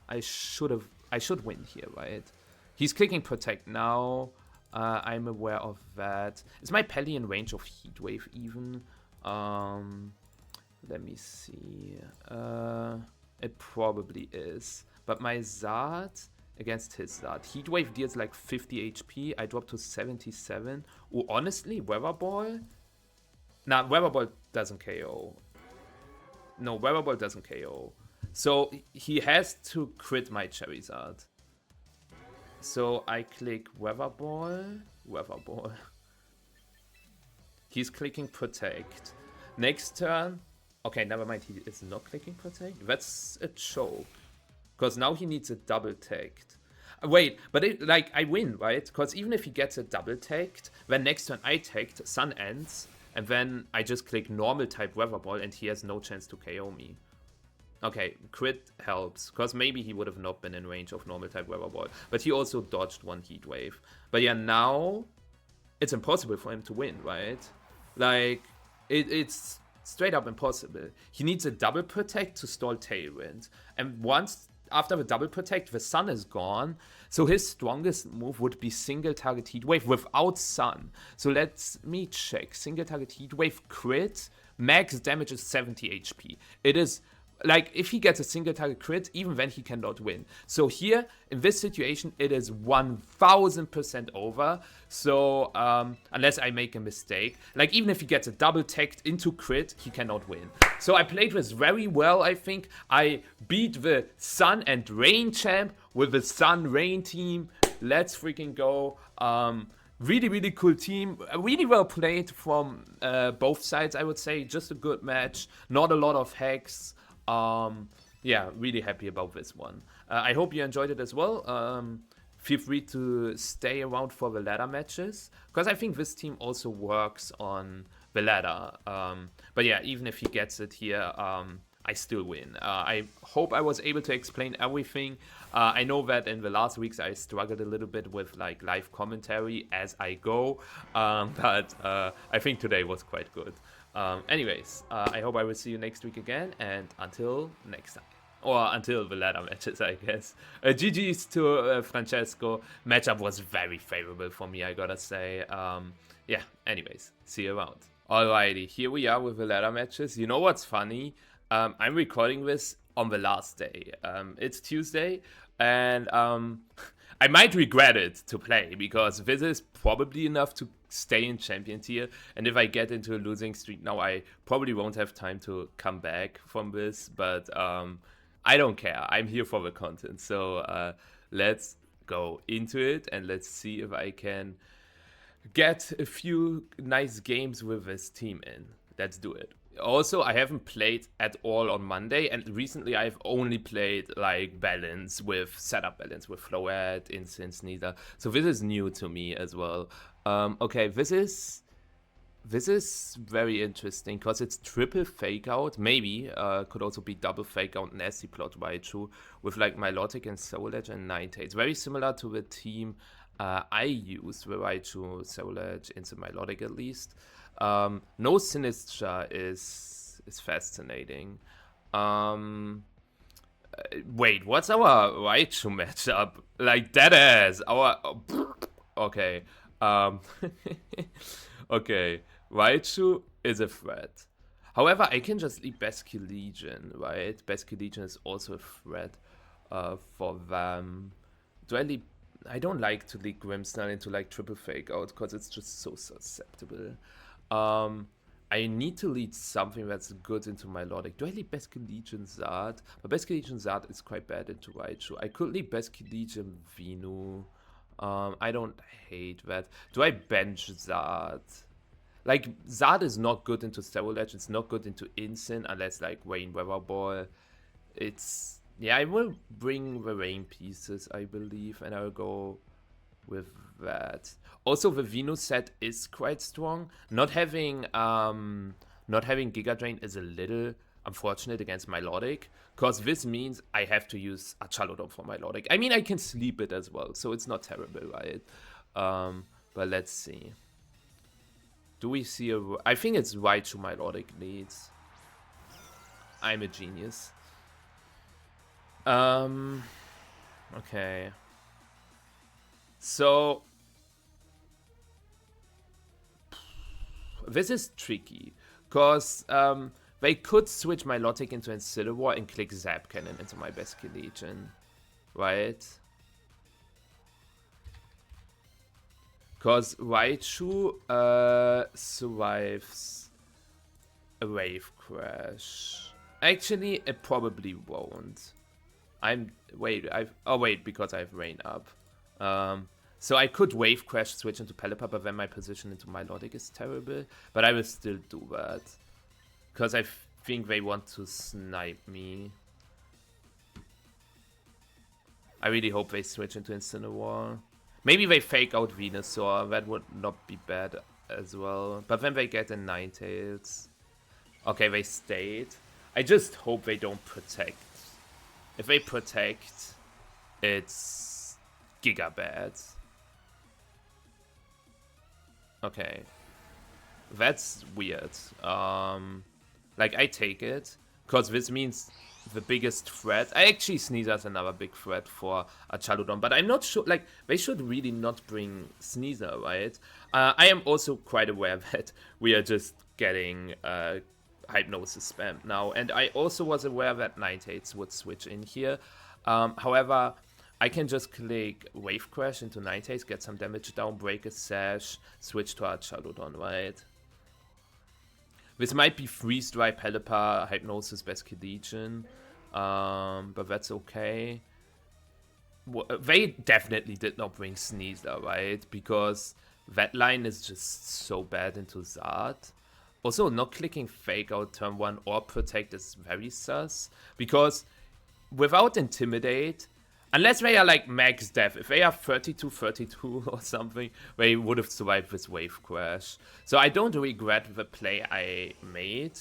I should win here, right? He's clicking Protect now. I'm aware of that. Is my Pelly in range of Heatwave even? Let me see. It probably is. But my Zard against his Zard. Heatwave deals like 50 HP. I drop to 77. Oh, honestly, Weather Ball? Nah, Weather Ball doesn't KO. No, Weather Ball doesn't KO. So he has to crit my Charizard. So I click Weather Ball. Weather Ball. He's clicking Protect. Next turn. Okay, never mind. He is not clicking Protect. That's a choke. Because now he needs a double tagged. Wait, but I win, right? Because even if he gets a double tagged, then next turn I tagged, Sun ends, and then I just click normal type Weather Ball and he has no chance to KO me. Okay, crit helps, because maybe he would have not been in range of normal type Weather Ball. But he also dodged one Heat Wave. But yeah, now it's impossible for him to win, right? Like, it's straight up impossible. He needs a double protect to stall Tailwind. And once after the double protect, the Sun is gone. So his strongest move would be single target Heat Wave without Sun. So let me check. Single target Heat Wave crit. Max damage is 70 HP. It is like, if he gets a single target crit, even then he cannot win. So here, in this situation, it is 1000% over. So, unless I make a mistake. Like, even if he gets a double tagged into crit, he cannot win. So I played this very well, I think. I beat the Sun and Rain champ with the SunRain team. Let's freaking go. Really, really cool team. Really well played from both sides, I would say. Just a good match. Not a lot of hacks. Yeah, really happy about this one. I hope you enjoyed it as well. Feel free to stay around for the ladder matches, because I think this team also works on the ladder. But yeah, even if he gets it here, I still win. I hope I was able to explain everything. I know that in the last weeks I struggled a little bit with like live commentary as I go, but I think today was quite good. Anyways, I hope I will see you next week again, and until next time. Or until the ladder matches, I guess. GG's to Francesco. Matchup was very favorable for me, I gotta say. Yeah, anyways, see you around. Alrighty, here we are with the ladder matches. You know what's funny? I'm recording this on the last day. It's Tuesday, and I might regret it to play, because this is probably enough to stay in champion tier, and if I get into a losing streak now, I probably won't have time to come back from this, but I don't care. I'm here for the content, so let's go into it, and let's see if I can get a few nice games with this team in. Let's do it. Also, I haven't played at all on Monday, and recently I've only played like balance with setup balance with Floette, Incense, Neither. So this is new to me as well. Okay, this is very interesting, because it's triple fake out. Maybe could also be double fake out nasty plot Raichu with like Milotic and Soul Edge and Ninetale. It's very similar to the team I use, the Raichu, Soul Edge, Instant Milotic at least. No Sinistra is fascinating. Wait, what's our Raichu matchup? Like, that ass. Okay. Okay. Raichu is a threat. However, I can just leave Basque Legion, right? Basque Legion is also a threat for them. I don't like to leak Grimmsnarl into like triple fake out, because it's just so susceptible. I need to lead something that's good into Milotic. Do I lead Basque Legion Zard? But Basque Legion Zard is quite bad into Raichu. I could lead Basque Legion Venu. I don't hate that. Do I bench Zard? Like, Zard is not good into Soul Edge. It's not good into Instant, unless like Rain Weather Ball. It's... yeah, I will bring the Rain pieces, I believe, and I'll go with that. Also, the Venus set is quite strong. Not having Giga Drain is a little unfortunate against Milotic, because this means I have to use a Chalodon for Milotic. I mean, I can sleep it as well, so it's not terrible, right? But let's see. Do we see a... I think it's Raichu Milotic leads. I'm a genius. Okay. So... This is tricky. Because they could switch Milotic into Incineroar and click Zap Cannon into my Basket Legion. Right? Because Raichu survives a Wave Crash. Actually, it probably won't. Wait, because I have Rain up. So I could Wave Crash, switch into Pelipper, but then my position into Milotic is terrible. But I will still do that. Because I think they want to snipe me. I really hope they switch into Incineroar. Maybe they fake out Venusaur, that would not be bad as well. But then they get a Ninetales. Okay, they stayed. I just hope they don't protect. If they protect, it's giga bad. Okay. That's weird. Like, I take it, because this means the biggest threat. I actually Sneaser's another big threat for a Chaludon, but I'm not sure, like, they should really not bring Sneaser, right? I am also quite aware that we are just getting Hypnosis spammed now, and I also was aware that Ninetales would switch in here. However, I can just click Wave Crash into Ninetales, get some damage down, break a Sash, switch to a Chaludon, right? This might be Freeze Dry, Pelipper, Hypnosis, Basket Legion, but that's okay. They definitely did not bring Sneasler, right? Because that line is just so bad into Zard. Also, not clicking Fake Out turn 1 or Protect is very sus. Because without Intimidate, unless they are like max death, if they are 32-32 or something, they would have survived this Wave Crash. So I don't regret the play I made.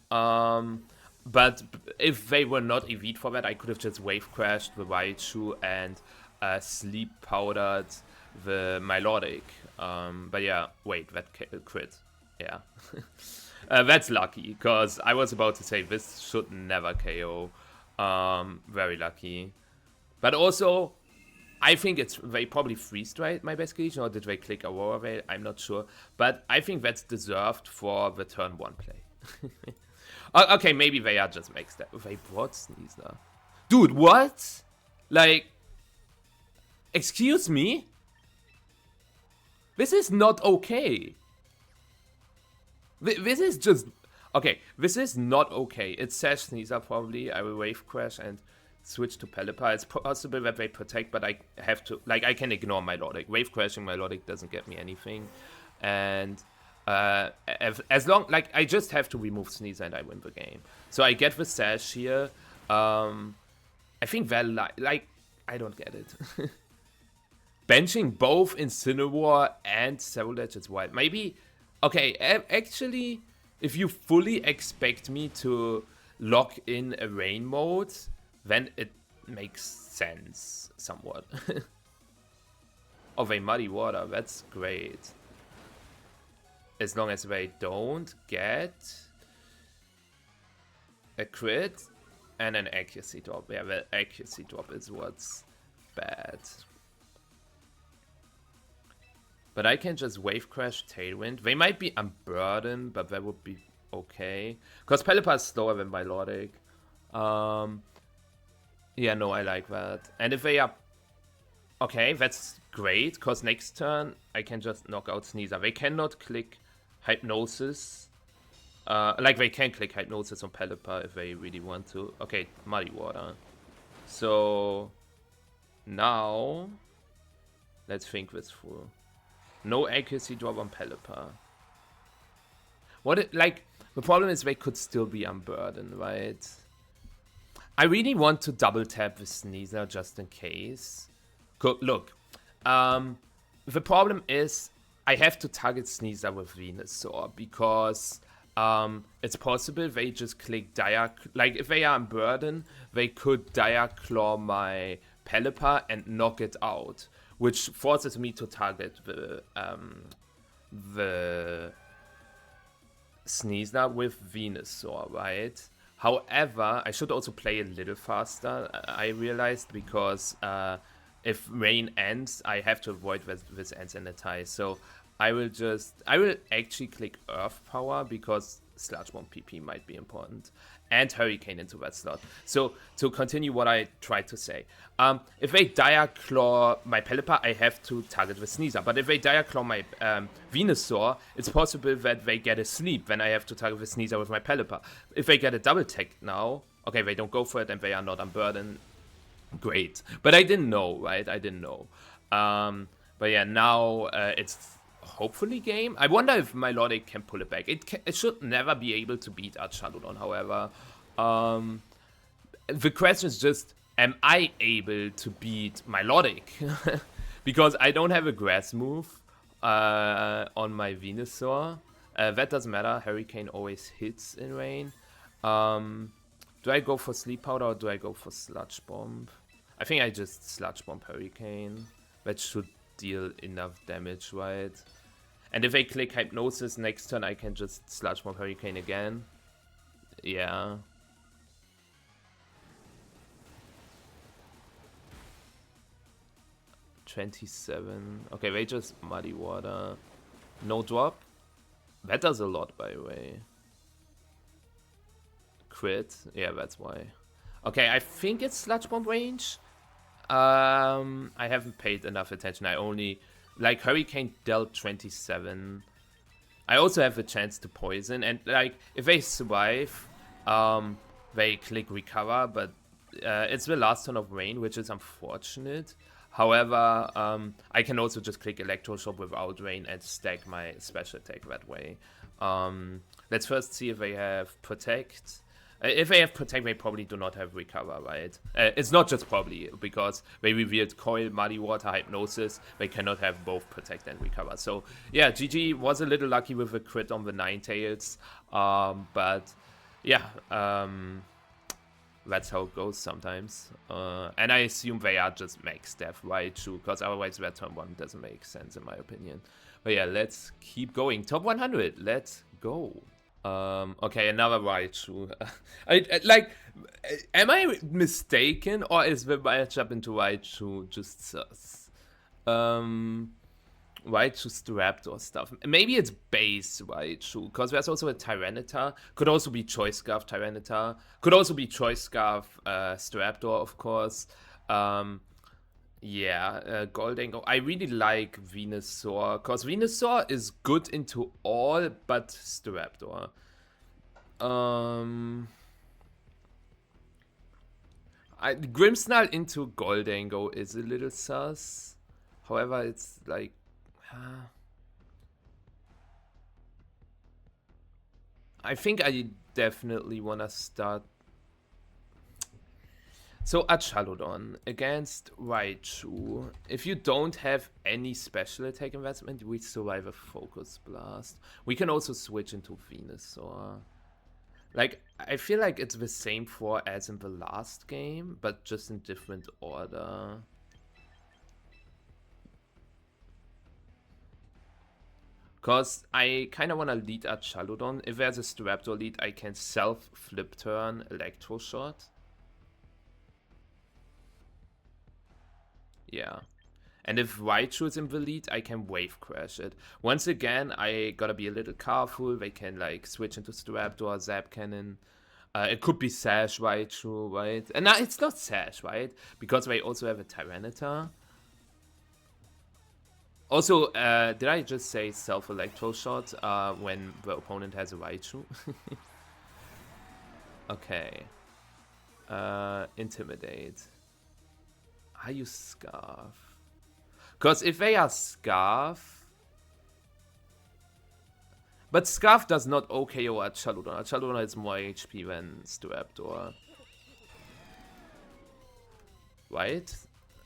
But if they were not elite for that, I could have just Wave Crashed the Raichu and Sleep Powdered the Milotic. But yeah, wait, that crit. Yeah. That's lucky, because I was about to say this should never KO. Very lucky. But also, I think they probably freeze-dried my Basket Legion, or did they click Aurora Veil? I'm not sure. But I think that's deserved for the turn 1 play. Okay, maybe they are just max that. They brought Sneasler. Dude, what? Like, excuse me? This is not okay. This is just... Okay, this is not okay. It's Sash Sneasler probably. I will Wave Crash and switch to Pelipper. It's possible that they protect, but I have to... Like, I can ignore Milotic. Wave Crashing Milotic doesn't get me anything. And... as long... Like, I just have to remove Sneasler and I win the game. So I get the Sash here. I think they're like... I don't get it. Benching both Incineroar and Ceruledge is wild. Maybe... Okay, actually, if you fully expect me to lock in a rain mode, then it makes sense somewhat. Oh, they Muddy Water, that's great. As long as they don't get a crit and an accuracy drop. Yeah, the accuracy drop is what's bad. But I can just Wave Crash Tailwind. They might be Unburdened, but that would be okay. Because Pelipper is slower than Milotic. Yeah, no, I like that. And if they are... Okay, that's great, because next turn I can just knock out Sneasler. They cannot click Hypnosis. Like, they can click Hypnosis on Pelipper if they really want to. Okay, Muddy Water. So... Now... Let's think this through. No accuracy drop on Pelipper. The problem is they could still be Unburdened, right? I really want to double tap with Sneasler just in case. Look, the problem is I have to target Sneasler with Venusaur because it's possible they just click like if they are Unburdened, they could Dire Claw my Pelipper and knock it out. which forces me to target the Sneasler with Venusaur, right? However, I should also play a little faster, I realized, because if rain ends, I have to avoid this ends in a tie. So I will actually click Earth Power because Sludge Bomb PP might be important. And Hurricane into that slot. So to continue what I tried to say. If they Dire Claw my Pelipper, I have to target the Sneasler. But if they Dire Claw my Venusaur, it's possible that they get a sleep when I have to target the Sneasler with my Pelipper. If they get a double tech now, okay, they don't go for it and they are not unburdened. Great. But I didn't know, right? I didn't know. But yeah, now it's hopefully game. I wonder if Milotic can pull it back. It should never be able to beat Archaludon, however. The question is just, am I able to beat Milotic? Because I don't have a grass move on my Venusaur. That doesn't matter. Hurricane always hits in rain. Do I go for Sleep Powder or do I go for Sludge Bomb? I think I just Sludge Bomb Hurricane. That should deal enough damage, right? And if I click Hypnosis next turn, I can just Sludge Bomb Hurricane again. Yeah. $27. Okay, they just Muddy Water. No drop. That does a lot, by the way. Crit. Yeah, that's why. Okay, I think it's Sludge Bomb range. I haven't paid enough attention. I only... Like, Hurricane dealt 27. I also have a chance to poison. And, like, if they survive, they click Recover. But it's the last turn of Rain, which is unfortunate. However, I can also just click Electroshock without Rain and stack my special attack that way. Let's first see if they have Protect. If they have Protect, they probably do not have Recover, right? It's not just probably, because they revealed Coil, Muddy Water, Hypnosis. They cannot have both Protect and Recover. So, yeah, GG was a little lucky with a crit on the Ninetales. But, yeah, that's how it goes sometimes. And I assume they are just max death, right? True, because otherwise that turn 1 doesn't make sense, in my opinion. But, yeah, let's keep going. Top 100, let's go. Okay, another Raichu. Am I mistaken, or is the matchup into Raichu just sus? Raichu Raptor stuff. Maybe it's base Raichu, because there's also a Tyranitar. Could also be Choice Scarf Tyranitar. Could also be Choice Scarf Staraptor, of course. Yeah, Goldengo. I really like Venusaur, because Venusaur is good into all but Staraptor. Grimmsnarl into Goldengo is a little sus. However, it's like... I think I definitely want to start... So, Archaludon against Raichu. If you don't have any special attack investment, we survive a Focus Blast. We can also switch into Venusaur. Like, I feel like it's the same 4 as in the last game, but just in different order. Because I kind of want to lead Archaludon. If there's a Staraptor lead, I can self-flip turn Electroshot. Yeah. And if Raichu is in the lead, I can Wave Crash it. Once again, I gotta be a little careful. They can, like, switch into Staraptor, Zap Cannon. It could be Sash Raichu, right? And now it's not Sash, right? Because they also have a Tyranitar. Also, did I just say self-Electroshot when the opponent has a Raichu? Okay. Intimidate. Are you Scarf? Because if they are Scarf... But Scarf does not OKO Archaludon. Archaludon has more HP than Staraptor. Right?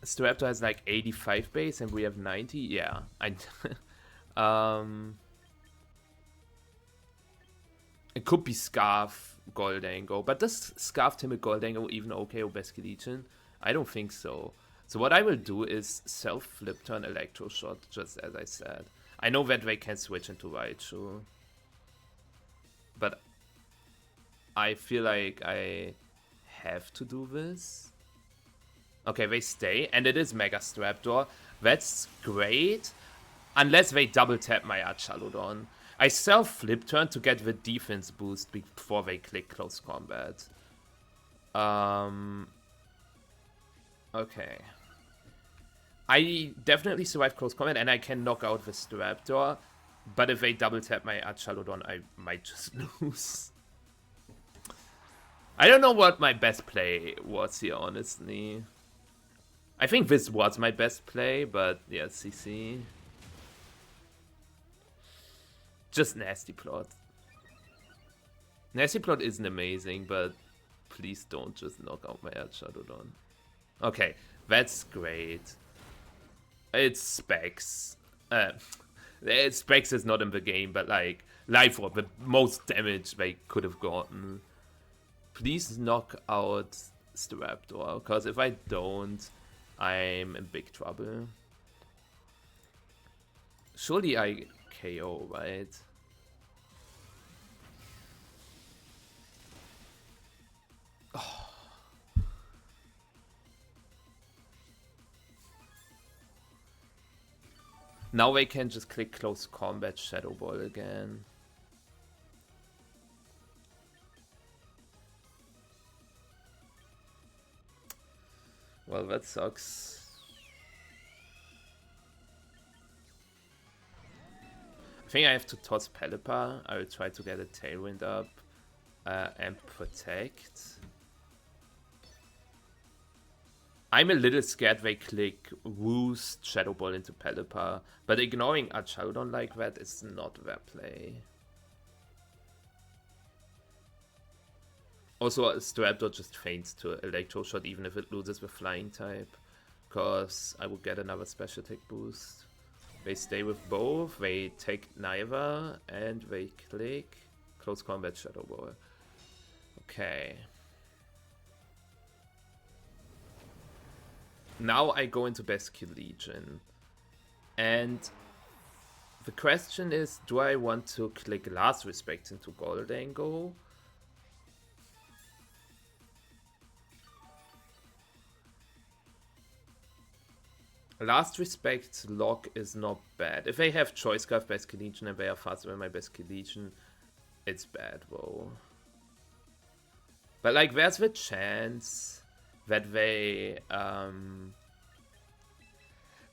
Staraptor has like 85 base and we have 90? Yeah. It could be Scarf Goldango. But does Scarf Timid Goldango even OKO Basculegion? I don't think so. So what I will do is self-flip turn Electro Shot, just as I said. I know that they can switch into Raichu. But I feel like I have to do this. Okay, they stay, and it is Mega Strapdoor. That's great, unless they double tap my Archaludon. I self-flip turn to get the defense boost before they click Close Combat. Okay. I definitely survive Close Combat, and I can knock out the Strapdoor. But if they double tap my Archaludon, I might just lose. I don't know what my best play was here, honestly. I think this was my best play, but yeah, CC. Just Nasty Plot. Nasty Plot isn't amazing, but please don't just knock out my Archaludon. Okay, that's great. It's Specs. Specs is not in the game, but like, Life Orb, the most damage they could have gotten. Please knock out Strapdoor, because if I don't, I'm in big trouble. Surely I KO, right? Oh. Now they can just click Close Combat Shadow Ball again. Well, that sucks. I think I have to toss Pelipper. I will try to get a Tailwind up and Protect. I'm a little scared they click Roost Shadow Ball into Pelipper, but ignoring Archaludon like that is not their play. Also, Strapdoor just feints to Electro Shot even if it loses the Flying type, because I will get another Special Attack boost. They stay with both, they take neither, and they click Close Combat Shadow Ball. Okay. Now I go into Basculegion. And the question is, do I want to click Last Respect into Goldango? Last Respect's lock is not bad. If they have Choice Scarf Basculegion and they are faster than my Basculegion, it's bad, though. But like, there's the chance that they,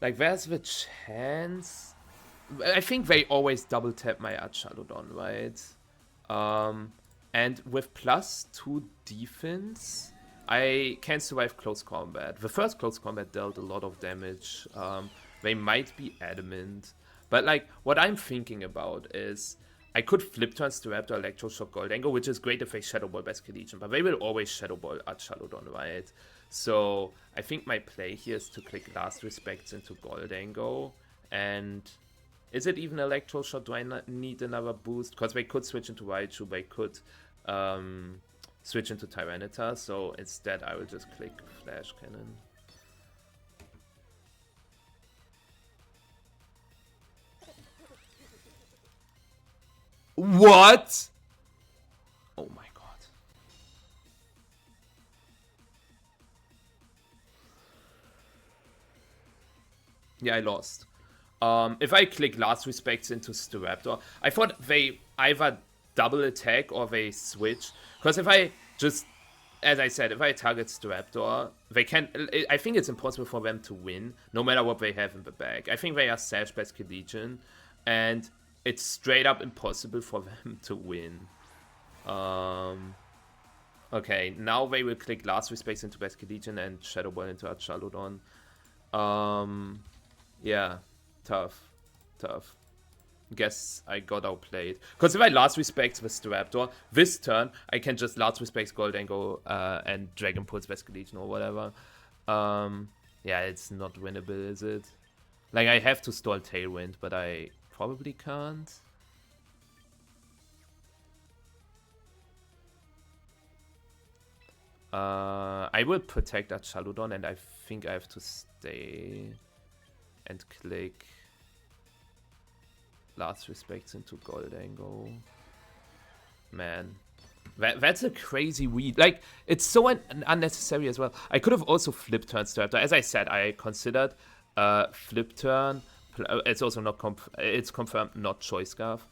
like, there's the chance. I think they always double tap my Archaludon, right? And with +2 defense, I can survive Close Combat. The first Close Combat dealt a lot of damage. They might be adamant. But like, what I'm thinking about is I could flip turn Strapdoor, Electroshock, Goldango, which is great if they Shadow Ball Basculegion, but they will always Shadow Ball Archaludon, right? So I think my play here is to click Last Respects into Goldango. And is it even Electroshock? Do I not need another boost? Because they could switch into Raichu, they could switch into Tyranitar, so instead I will just click Flash Cannon. What? Oh my god. Yeah, I lost. If I click Last Respects into Staraptor, I thought they either double attack or they switch. Because if I just, as I said, if I target Staraptor, they can. I think it's impossible for them to win, no matter what they have in the bag. I think they are Sash Basculegion, and it's straight up impossible for them to win. Okay, now they will click Last Respects into Basculegion and Shadow Ball into Archaludon. Yeah, tough. Guess I got outplayed. Because if I Last Respects with Staraptor, this turn I can just Last Respects Goldango and Dragon Pulse Basculegion or whatever. Yeah, it's not winnable, is it? Like, I have to stall Tailwind, but I probably can't. I will protect that Chaludon, and I think I have to stay and click Last Respects into Goldango. Man, that's a crazy weed. Like, it's so unnecessary as well. I could have also flip turn Staraptor. As I said, I considered flip turn. It's also not it's confirmed not choice scarf.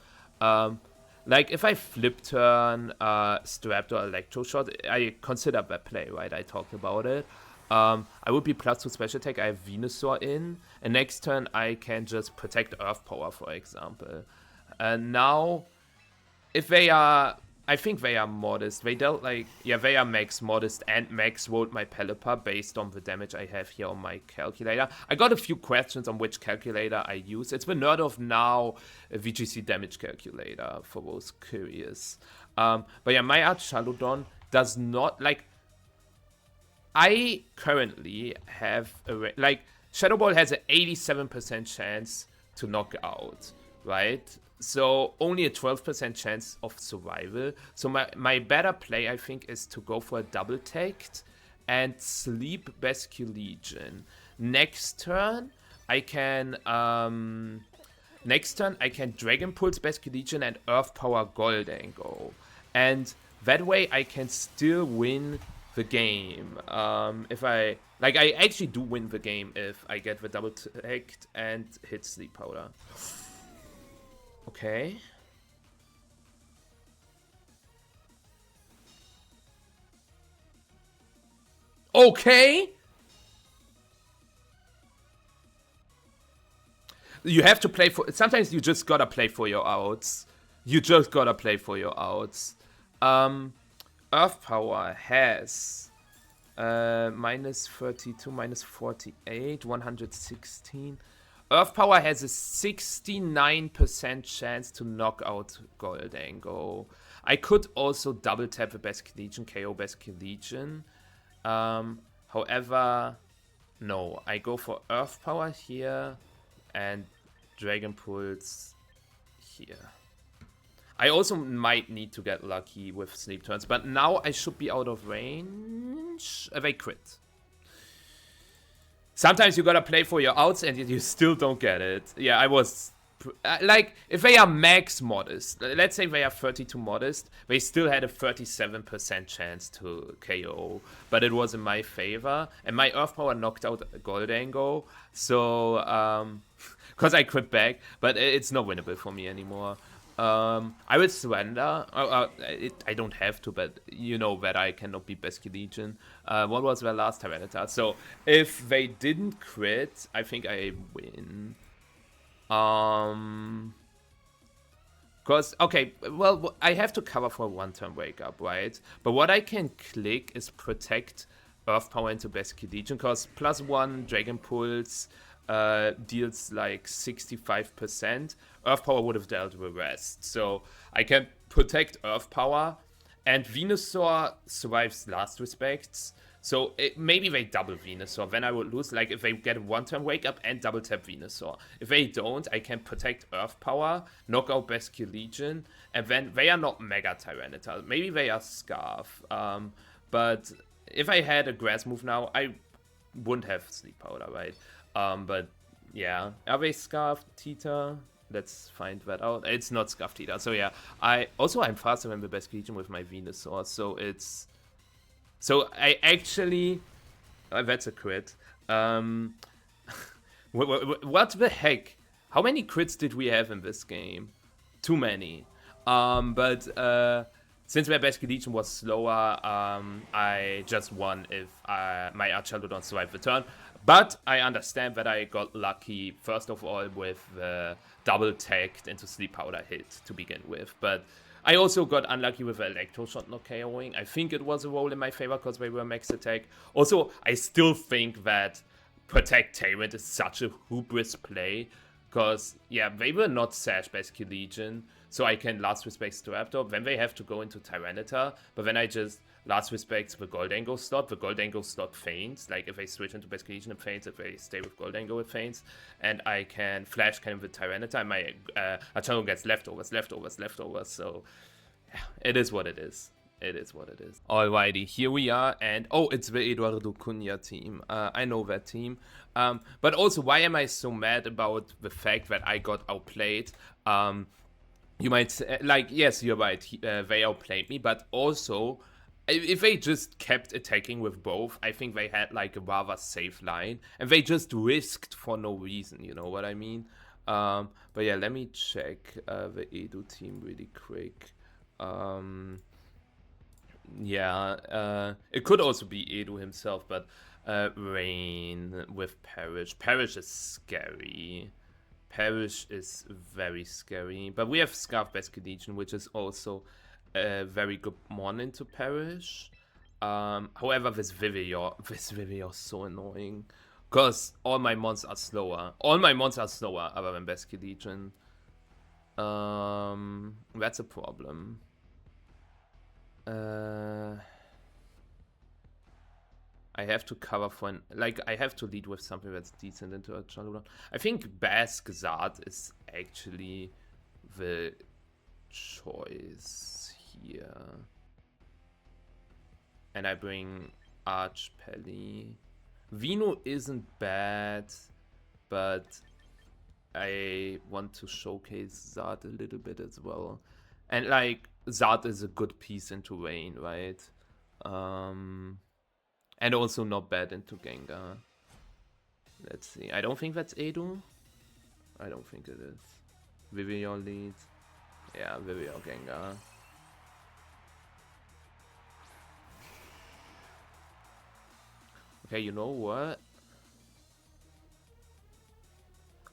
Like, if I flip turn Staraptor Electroshot, I consider that play, right? I talked about it. I would be +2 special attack. I have Venusaur in, and next turn I can just protect Earth Power, for example. And now, if they are, I think they are modest. They dealt like, yeah, they are max modest and max rolled my Pelipper based on the damage I have here on my calculator. I got a few questions on which calculator I use. It's the Nerd of Now VGC damage calculator for those curious. But yeah, my Chaludon does not, like, I currently have, like, Shadow Ball has an 87% chance to knock out, right? So only a 12% chance of survival. So my better play, I think, is to go for a double tagged and sleep Basculegion. Next turn, I can Dragon Pulse Basculegion and Earth Power Goldango. And that way I can still win the game. If I actually do win the game if I get the double tagged and hit Sleep Powder. Okay. Okay. You have to play for. Sometimes you just gotta play for your outs. You just gotta play for your outs. Earth Power has -32, -48, 116. Earth Power has a 69% chance to knock out Goldango. I could also double tap the Basculegion, KO Basculegion. However, no. I go for Earth Power here and Dragon Pulse here. I also might need to get lucky with sleep turns, but now I should be out of range. They crit. Sometimes you gotta play for your outs and you still don't get it. Yeah, I was... like, if they are max modest, let's say they are 32 modest, they still had a 37% chance to KO, but it was in my favor, and my Earth Power knocked out Goldango, so, because I crit back, but it's not winnable for me anymore. I will surrender. I don't have to, but you know that I cannot beat Basculegion. What was their last Tyranitar? So if they didn't crit, I think I win. Because, okay, well, I have to cover for a one-turn wake-up, right? But what I can click is protect Earth Power into Basculegion, because +1 Dragon Pulse deals like 65%. Earth Power would have dealt with the rest. So I can protect Earth Power, and Venusaur survives Last Respects. So maybe they double Venusaur, then I would lose. Like, if they get a one-turn wake-up and double-tap Venusaur. If they don't, I can protect Earth Power, knock out Basculegion, and then they are not Mega Tyranitar. Maybe they are Scarf. But if I had a Grass move now, I wouldn't have Sleep Powder, right? But yeah, are they Scarf Tita? Let's find that out. It's not Scarf Tita. So yeah, I'm faster than the Basculegion with my Venusaur. So it's... So I actually... that's a crit. What the heck? How many crits did we have in this game? Too many. But since my Basculegion was slower, I just won if my Archaludon survived the turn. But I understand that I got lucky, first of all, with the double tagged into Sleep Powder hit to begin with. But I also got unlucky with Electroshot not KOing. I think it was a roll in my favor because they were max attack. Also, I still think that Protect Tyrant is such a hubris play. Because, yeah, they will not Sash Basculegion, so I can Last Respect Staraptor. Then they have to go into Tyranitar, but then I just Last Respect the Goldango slot. The Goldango slot faints. Like, if I switch into Basculegion, it faints. If I stay with Goldango, it faints. And I can Flash Cannon with Tyranitar, and my Archango gets leftovers. So, yeah, it is what it is. it is what it is. Alrighty, here we are, and oh, it's the Eduardo Cunha team. I know that team. But also, why am I so mad about the fact that I got outplayed? You might say, like, yes, you're right, they outplayed me, but also, if they just kept attacking with both, I think they had like a rather safe line, and they just risked for no reason, you know what I mean? But yeah, let me check the Edu team really quick. Yeah, it could also be Edu himself, but Rain with Parrish. Parrish is scary. Parrish is very scary. But we have Scarf Basket Legion, which is also a very good mon into Parrish. However, this Vivillon is so annoying. Because all my mons are slower. All my mons are slower other than Basket Legion. That's a problem. I have to cover for an, like, I have to lead with something that's decent into a Chaludon. I think Bask Zard is actually the choice here. And I bring Arch Pelly. Vino isn't bad, but I want to showcase Zard a little bit as well. And like, Zard is a good piece into Rain, right? And also not bad into Gengar. Let's see. I don't think that's Edu. I don't think it is. Vivillon lead. Yeah, Vivillon Gengar. Okay, you know what?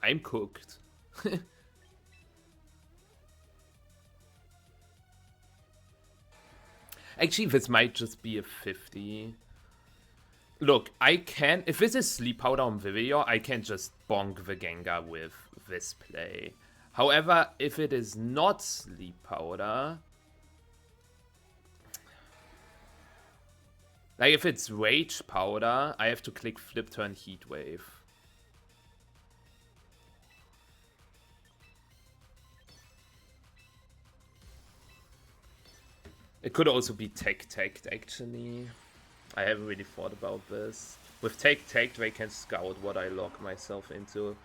I'm cooked. Actually, this might just be a 50. Look, I can, if this is Sleep Powder on Vivillon, I can just bonk the Gengar with this play. However, if it is not Sleep Powder, like if it's Rage Powder, I have to click Flip Turn Heat Wave. It could also be Tech-Tagged, actually. I haven't really thought about this. With Tech-Tagged, they can scout what I lock myself into.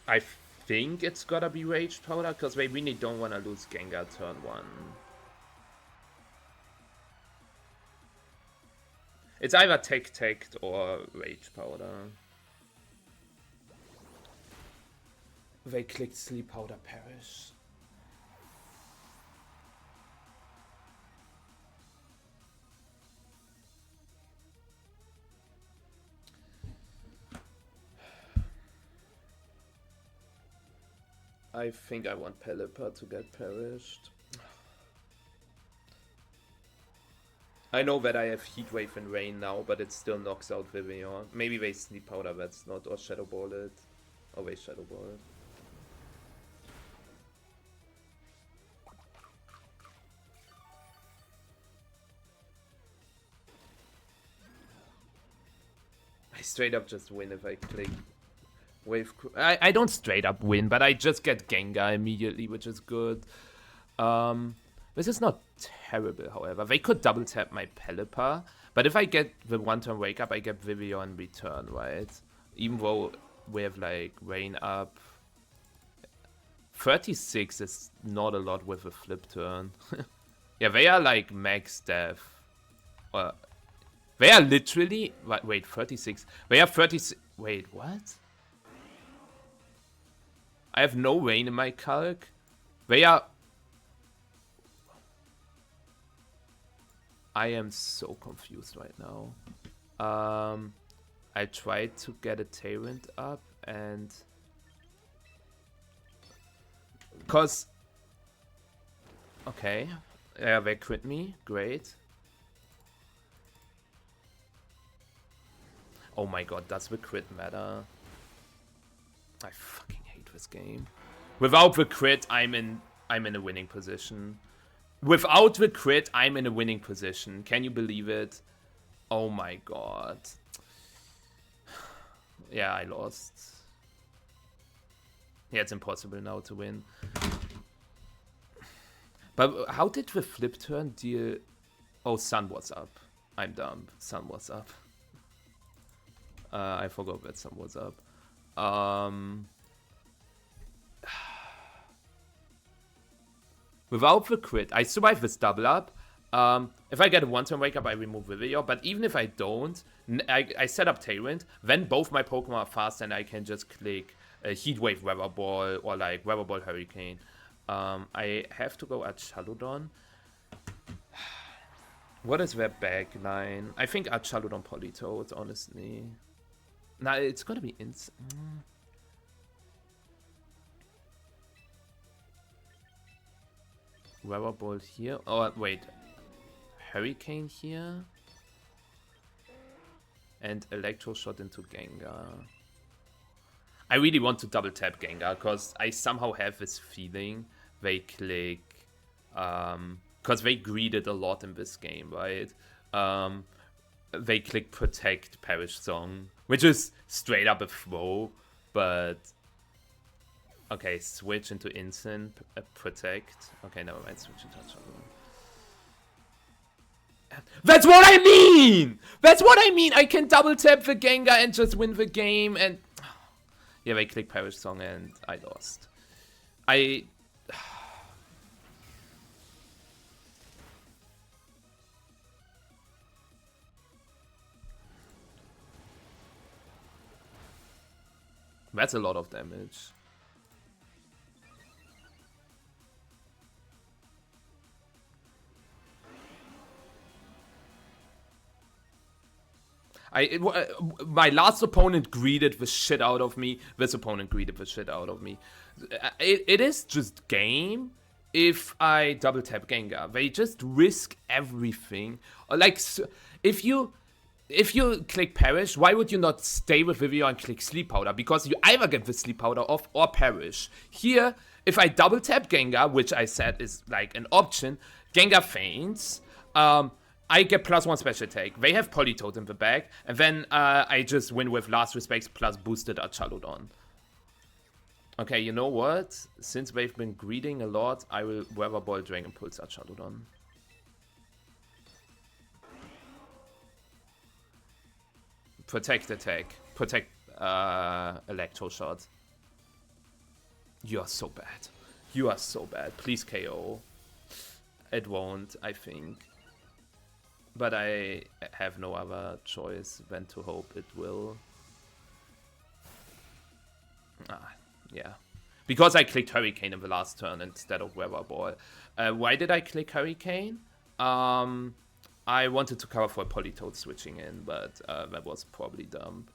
I think it's gotta be Rage Powder, because they really don't want to lose Gengar turn 1. It's either Tech-Tagged or Rage Powder. They clicked Sleep Powder Perish. I think I want Pelipper to get perished. I know that I have Heat Wave and Rain now, but it still knocks out Vivillon. Maybe they Sleep Powder, that's not, or Shadow Ball it. Oh, they Shadow Ball it. I straight up just win if I click Wave. I don't straight up win, but I just get Gengar immediately, which is good. This is not terrible, however. They could double tap my Pelipper, but if I get the one-turn wake up, I get Vivillon in return, right? Even though we have like Rain up. 36 is not a lot with a flip turn. Yeah, they are like max death. They are literally... Wait, 36. They are 36... Wait, what? I have no Rain in my calc. They are... I am so confused right now. I tried to get a Tyrant up and... Cause... Okay. Yeah, they crit me. Great. Oh my god, does the crit matter? I fucking hate this game. Without the crit, I'm in a winning position. Without the crit, I'm in a winning position. Can you believe it? Oh my god. Yeah, I lost. Yeah, it's impossible now to win. But how did the flip turn deal? Oh, Sun was up. I'm dumb. Sun was up. I forgot that Sun was up. Without the crit, I survive this double up. If I get a one-turn wake up, I remove Vivillon. But even if I don't, I set up Tailwind. Then both my Pokemon are fast, and I can just click Heatwave, Weather Ball, or like Weather Ball, Hurricane. I have to go at Chaludon. What is their back line? I think at Chaludon Politoed, honestly. Nah, it's gonna be Weather Ball here. Oh, wait. Hurricane here. And Electro Shot into Gengar. I really want to double tap Gengar because I somehow have this feeling they click. Because they greeded a lot in this game, right? They click Protect Perish Song, which is straight up a throw, but. Okay, switch into Instant, Protect. Okay, never mind, switch into Chaludon. That's what I mean! That's what I mean! I can double tap the Gengar and just win the game, and... Yeah, they click Perish Song and I lost. That's a lot of damage. My last opponent greeted the shit out of me. This opponent greeted the shit out of me. It is just game if I double tap Gengar. They just risk everything. Like, if you click Perish, why would you not stay with Vivillon and click Sleep Powder? Because you either get the Sleep Powder off or Perish. Here, if I double tap Gengar, which I said is like an option, Gengar faints. I get +1 special attack. They have Politoed in the back, and then I just win with Last Respects plus boosted at Chaludon. Okay, you know what? Since they've been greeting a lot, I will Weather Ball Dragon Pulse at Chaludon. Protect attack. Protect Electro Shot. You are so bad. You are so bad. Please KO. It won't, I think. But I have no other choice than to hope it will. Yeah. Because I clicked Hurricane in the last turn instead of Weather Ball. Why did I click Hurricane? I wanted to cover for a Politoed switching in, but that was probably dumb.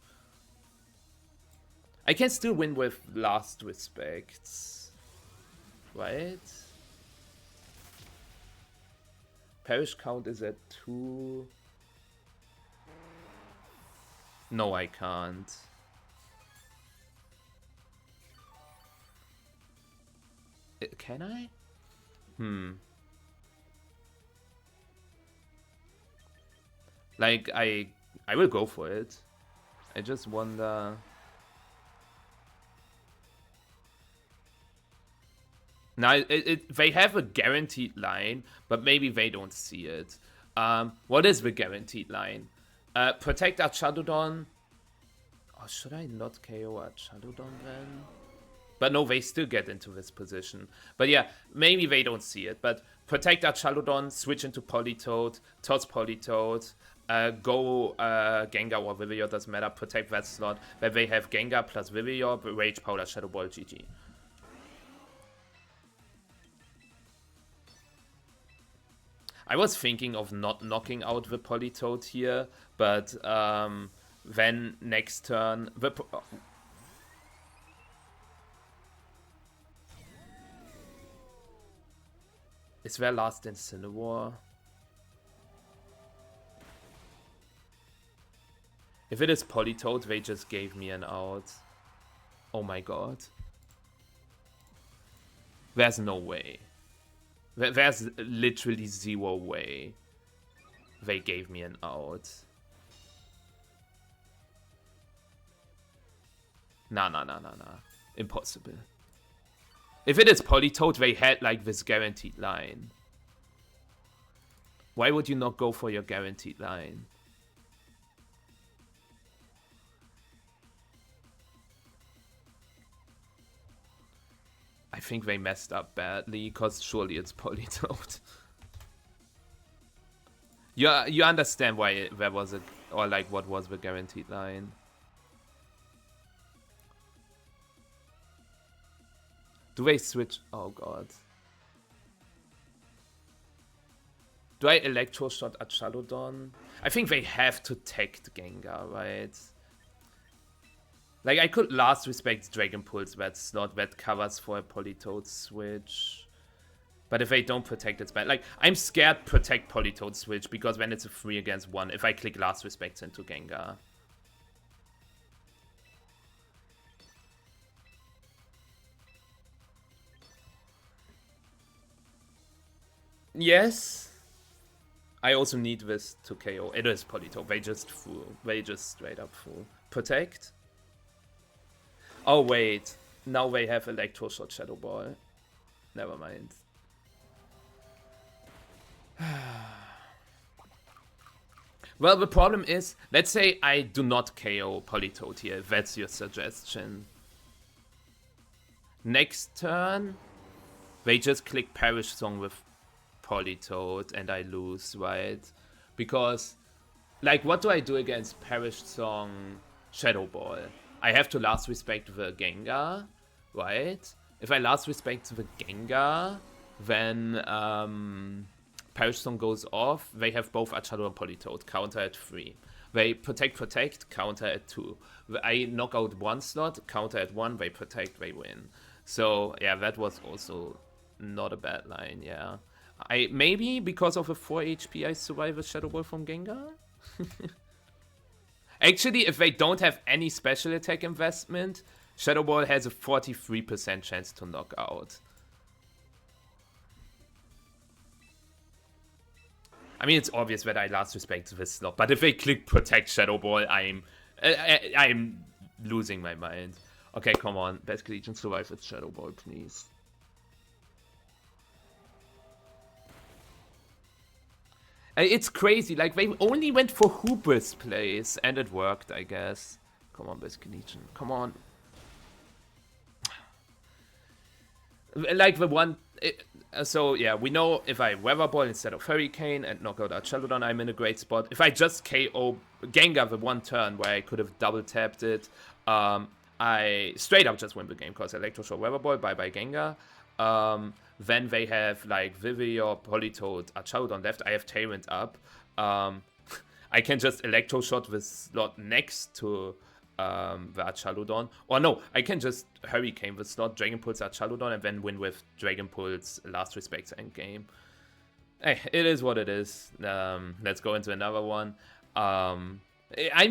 I can still win with Last Respects. Right? Perish count is at 2. No, I can't. Can I? Like, I will go for it. I just wonder... Now, they have a guaranteed line, but maybe they don't see it. What is the guaranteed line? Protect our Chaludon. Oh, should I not KO our Chaludon then? But no, they still get into this position. But yeah, maybe they don't see it. But protect our Chaludon, switch into Politoed, toss Politoed, go Gengar or Vivillon, doesn't matter, protect that slot. Then they have Gengar plus Vivillon, Rage Powder, Shadow Ball, GG. I was thinking of not knocking out the Politoed here, but then next turn... Is there last Incineroar? If it is Politoed, they just gave me an out. Oh my god. There's no way. There's literally zero way they gave me an out. Nah. Impossible. If it is Politoed, they had like this guaranteed line. Why would you not go for your guaranteed line? I think they messed up badly, because surely it's Politoed. You understand why there was a, or like what was the guaranteed line. Do they switch? Oh god. Do I Electro Shot at Shalodon? I think they have to tech the Gengar, right? Like, I could Last Respect Dragon Pulse that slot that covers for a Politoed switch. But if they don't protect, it's bad. Like, I'm scared protect Politoed switch, because then it's a 3 against 1 if I click Last Respect into Gengar. Yes. I also need this to KO. It is Politoed. They just fool. They just straight up fool. Protect. Oh wait. Now they have Electro Shot Shadow Ball. Never mind. Well, the problem is, let's say I do not KO Politoed here. That's your suggestion. Next turn, they just click Perish Song with Politoed and I lose, right? Because, like, what do I do against Perish Song Shadow Ball? I have to Last Respect the Gengar, right? If I Last Respect the Gengar, then Perish Song goes off. They have both Achado and Politoed, counter at 3. They protect, counter at 2. I knock out 1 slot, counter at 1, they protect, they win. So, yeah, that was also not a bad line, yeah. Maybe because of a 4 HP I survive a Shadow Ball from Gengar? Actually, if they don't have any special attack investment, Shadow Ball has a 43% chance to knock out. I mean, it's obvious that I Last Respect this slot, but if they click Protect Shadow Ball, I'm losing my mind. Okay, come on. Best Legion survive with Shadow Ball, please. It's crazy, like, they only went for Hubris plays, and it worked, I guess. Come on, Best Legion, come on. Like, the one... so, yeah, we know if I Weather Ball instead of Hurricane and knock out Archelodon, I'm in a great spot. If I just KO Gengar the one turn where I could have double tapped it, I straight up just win the game, because Electroshock Weather Ball, bye-bye Gengar. Then they have, like, Vivillon, Politoed, Archelodon left. I have Tailwind up. I can just Electroshot the slot next to the Archelodon. Or no, I can just Hurricane the slot, Dragon Pulse Archelodon, and then win with Dragon Pulse Last Respects endgame. Hey, it is what it is. Let's go into another one. I'm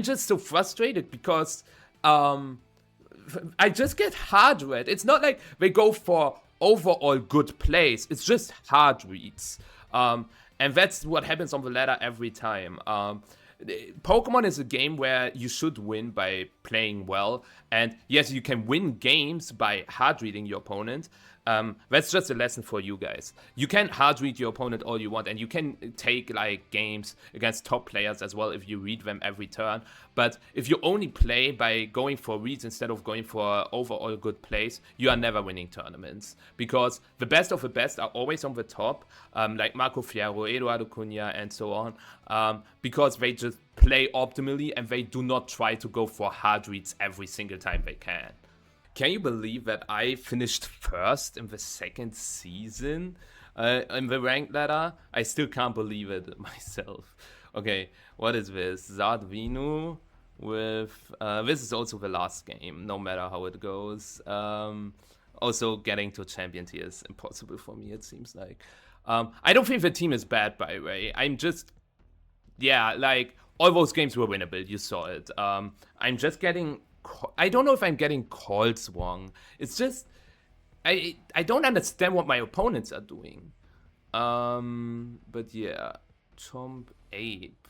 just so frustrated because I just get hard read. It's not like they go for overall good plays. It's just hard reads. And that's what happens on the ladder every time. Pokemon is a game where you should win by playing well. And yes, you can win games by hard reading your opponent. That's just a lesson for you guys. You can hard read your opponent all you want, and you can take like games against top players as well if you read them every turn. But if you only play by going for reads instead of going for overall good plays, you are never winning tournaments, because the best of the best are always on the top, like Marco Fierro, Eduardo Cunha, and so on, because they just play optimally and they do not try to go for hard reads every single time they can. Can you believe that I finished first in the second season in the ranked ladder? I still can't believe it myself. Okay, what is this? Zardvinu with... this is also the last game, no matter how it goes. Also, getting to champion tier is impossible for me, it seems like. I don't think the team is bad, by the way. I'm just... Yeah, like, all those games were winnable, you saw it. I'm just getting... I don't know if I'm getting calls wrong. It's just I don't understand what my opponents are doing. But yeah, Chomp Ape.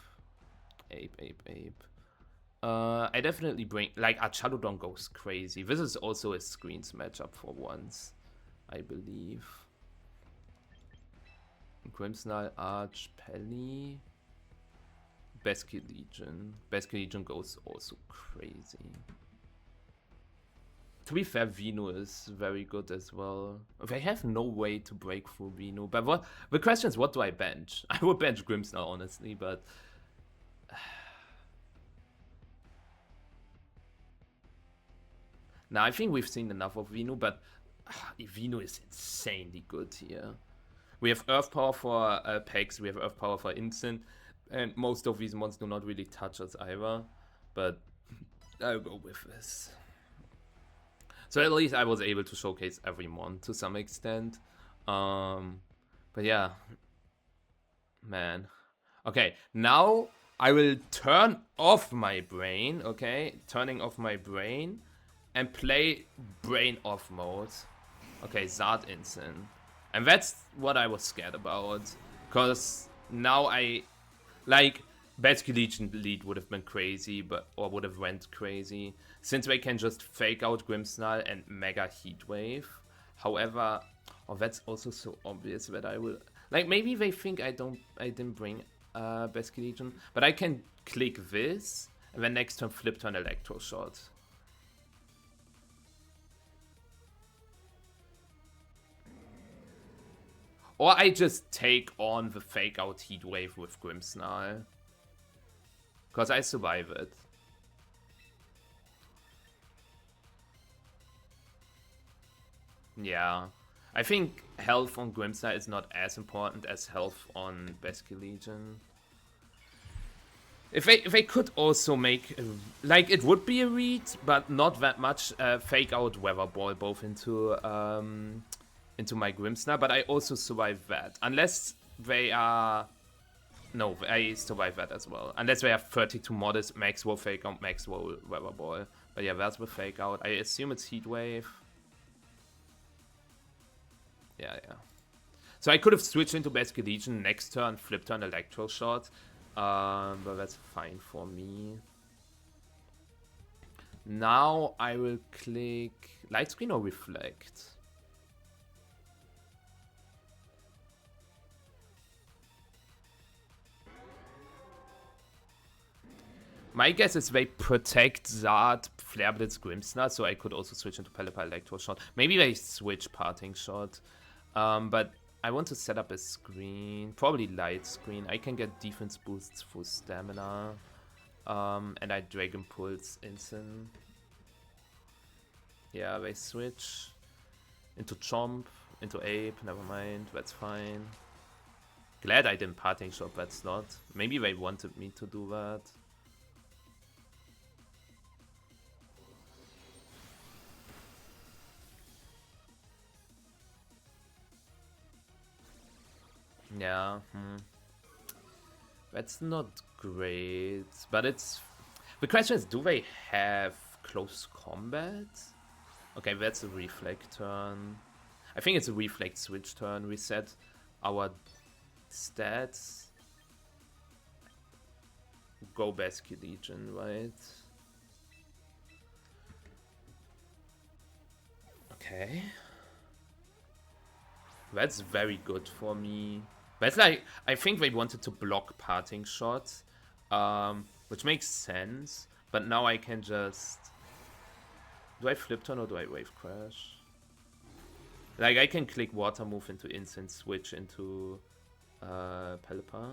I definitely bring, like, Archaludon goes crazy. This is also a screens matchup for once. I believe. Grimmsnarl, Arch, Pelly. Basket Legion. Basket Legion goes also crazy. To be fair, Vino is very good as well. They have no way to break through Vino. But what the question is, what do I bench? I would bench Grimmsnarl, honestly, but... Now, I think we've seen enough of Vino, but Vino is insanely good here. We have Earth Power for Pex, we have Earth Power for Instant, and most of these mons do not really touch us either, but I'll go with this. So at least I was able to showcase every mon to some extent. But yeah, man. Okay, now I will turn off my brain, okay? Turning off my brain and play brain off mode. Okay, Zard Instant. And that's what I was scared about. Because now like, Basket Legion lead would have been crazy, or would have went crazy. Since they can just fake out Grimmsnarl and Mega Heatwave. However, oh, that's also so obvious that I will... Like, maybe they think I didn't bring Basket Legion. But I can click this, and then next turn flip turn Electro Shot. Or I just take on the fake out Heatwave with Grimmsnarl. Because I survive it. Yeah. I think health on Grimmsnarl is not as important as health on Basket Legion. If they could also make... like, it would be a read, but not that much. Fake out Weather Ball both into my Grimmsnarl, but I also survive that. Unless they are... No, I survive that as well. Unless they have 32 modest, Maxwell fake out, Maxwell Weather Ball. But yeah, that's the fake out. I assume it's Heatwave. Yeah. So I could have switched into Basket Legion next turn, flip turn Electro Shot. But that's fine for me. Now I will click Light Screen or Reflect. My guess is they protect Zard, Flare Blitz, Grimmsnarl, so I could also switch into Pelipper Electro Shot. Maybe they switch Parting Shot. But I want to set up a screen, probably Light Screen. I can get defense boosts for stamina. And I Dragon Pulse Instant. Yeah, they switch into Chomp, into Ape, never mind, that's fine. Glad I didn't Parting Shot that slot. Maybe they wanted me to do that. Yeah, that's not great, but it's... The question is, do they have close combat? Okay, that's a Reflect turn. I think it's a Reflect switch turn. We set our stats. Go Basket Legion, right? Okay. That's very good for me. That's like, I think they wanted to block Parting Shots, which makes sense. But now I can just... Do I Flip Turn or do I Wave Crash? Like, I can click Water Move into Instant, switch into Pelipper.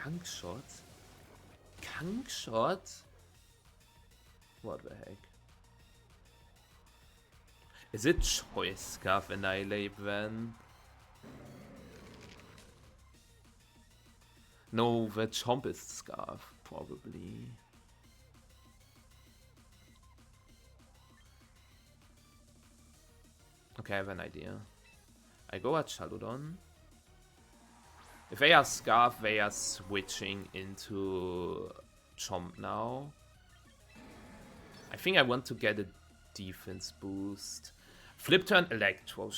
Gunk Shot? Gunk Shot? What the heck? Is it Choice Scarf Annihilate then? No, the Chomp is Scarf, probably. Okay, I have an idea. I go at Chaludon. If they are Scarf, they are switching into Chomp now. I think I want to get a defense boost. Flip turn Electro.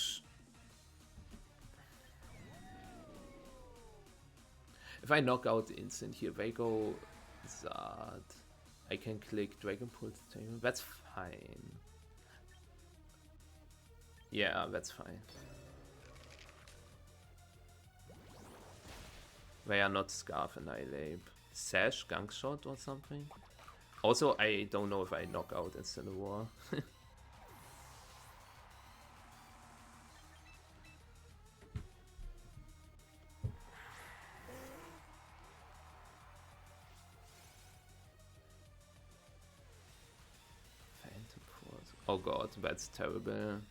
If I knock out the instant here, they go Zard. I can click Dragon Pulse. That's fine. Yeah, that's fine. They are not Scarf Annihilate. Sash, Gunk Shot or something? Also, I don't know if I knock out Incineroar. Oh god, that's terrible.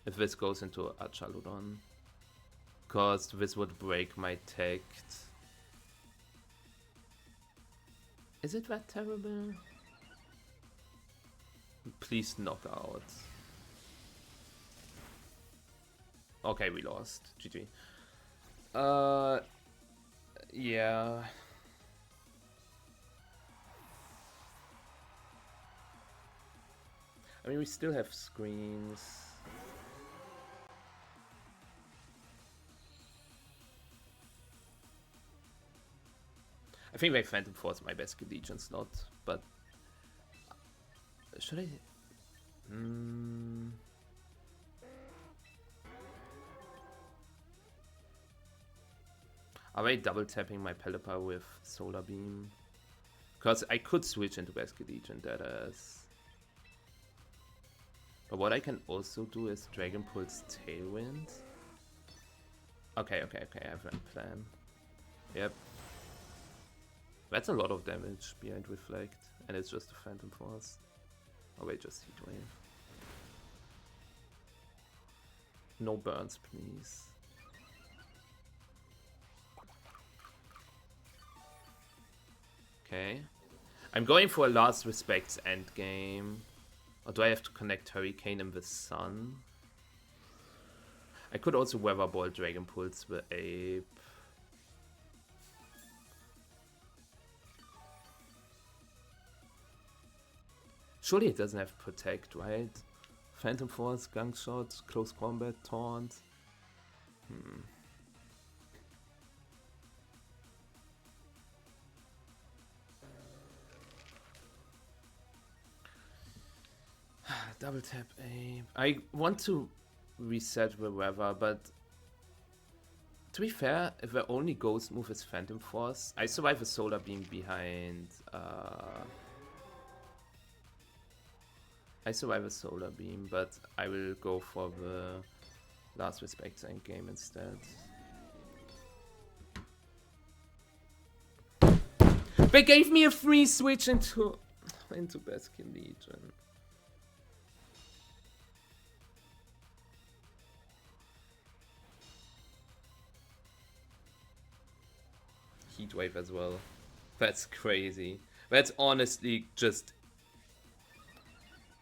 If this goes into Archaludon. Cause this would break my Tact. Is it that terrible? Please knock out. Okay, we lost. GG. Yeah. I mean, we still have screens. I think they Phantom Force my best Legion slot, but should I? Are they double tapping my Pelipper with Solar Beam? Because I could switch into Basket Legion, that is. But what I can also do is Dragon Pulse Tailwind. Okay, I have a plan. Yep. That's a lot of damage behind Reflect, and it's just a Phantom Force. Oh wait, just Heat Wave. No burns, please. Okay. I'm going for a Last Respects endgame. Or do I have to connect Hurricane in the Sun? I could also Weather Ball Dragon Pulse the Ape. Surely it doesn't have Protect, right? Phantom Force, Gunk Shot, Close Combat, Taunt. Double tap Ape. I want to reset the weather, but to be fair, if the only ghost move is Phantom Force, I survive a Solar Beam behind. I survive a Solar Beam, but I will go for the Last Respects endgame instead. They gave me a free switch into Basket Legion. Heat Wave as well. That's crazy. That's honestly just...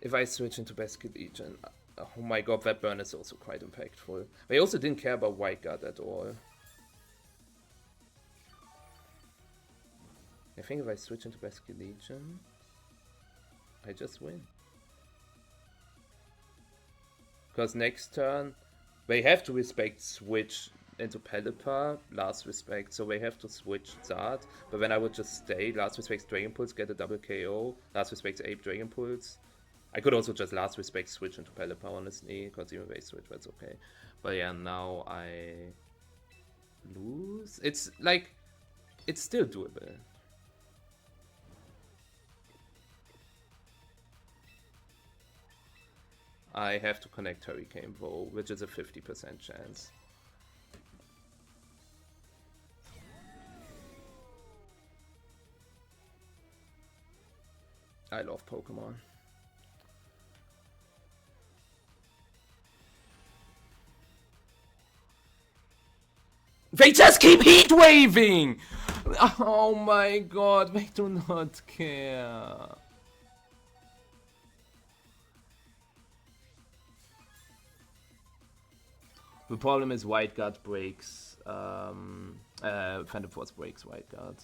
If I switch into Basket Legion... Oh my god, that burn is also quite impactful. They also didn't care about White Guard at all. I think if I switch into Basket Legion... I just win. Because next turn... They have to respect switch into Pelipper, Last Respect, so they have to switch that, but then I would just stay, Last Respect's Dragon Pulse, get a double KO, Last Respect's Ape Dragon Pulse. I could also just Last Respect switch into Pelipper, honestly, because even if they switch, that's okay. But yeah, now I lose. It's like, it's still doable. I have to connect Hurricane though, which is a 50% chance. I love Pokemon. They just keep heat waving! Oh my god, they do not care. The problem is White Guard breaks, Phantom Force breaks White Guard.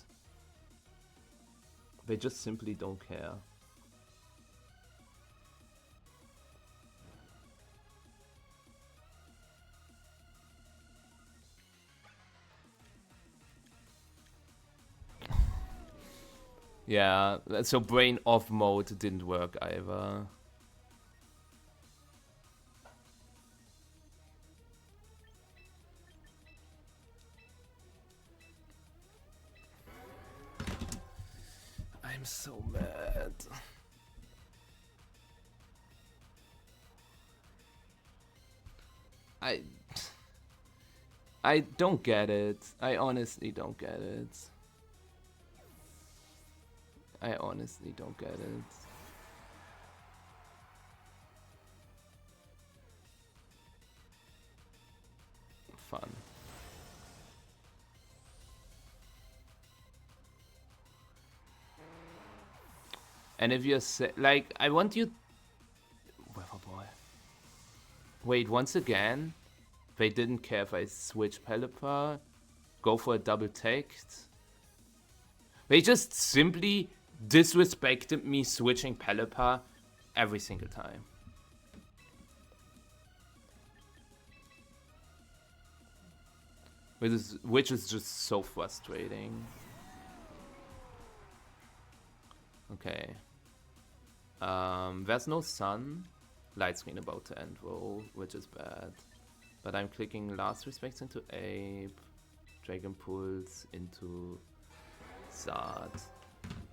They just simply don't care. Yeah, so brain off mode didn't work either. I'm so mad. I don't get it. I honestly don't get it. I honestly don't get it. Fun. And if you're like, I want you. Weather boy. Wait, once again, they didn't care if I switch Pelipper, go for a double text. They just simply disrespected me switching Pelipper every single time. Which is just so frustrating. Okay. There's no sun. Light screen about to end roll, which is bad. But I'm clicking Last Respects into Ape, Dragon Pulse into Zard.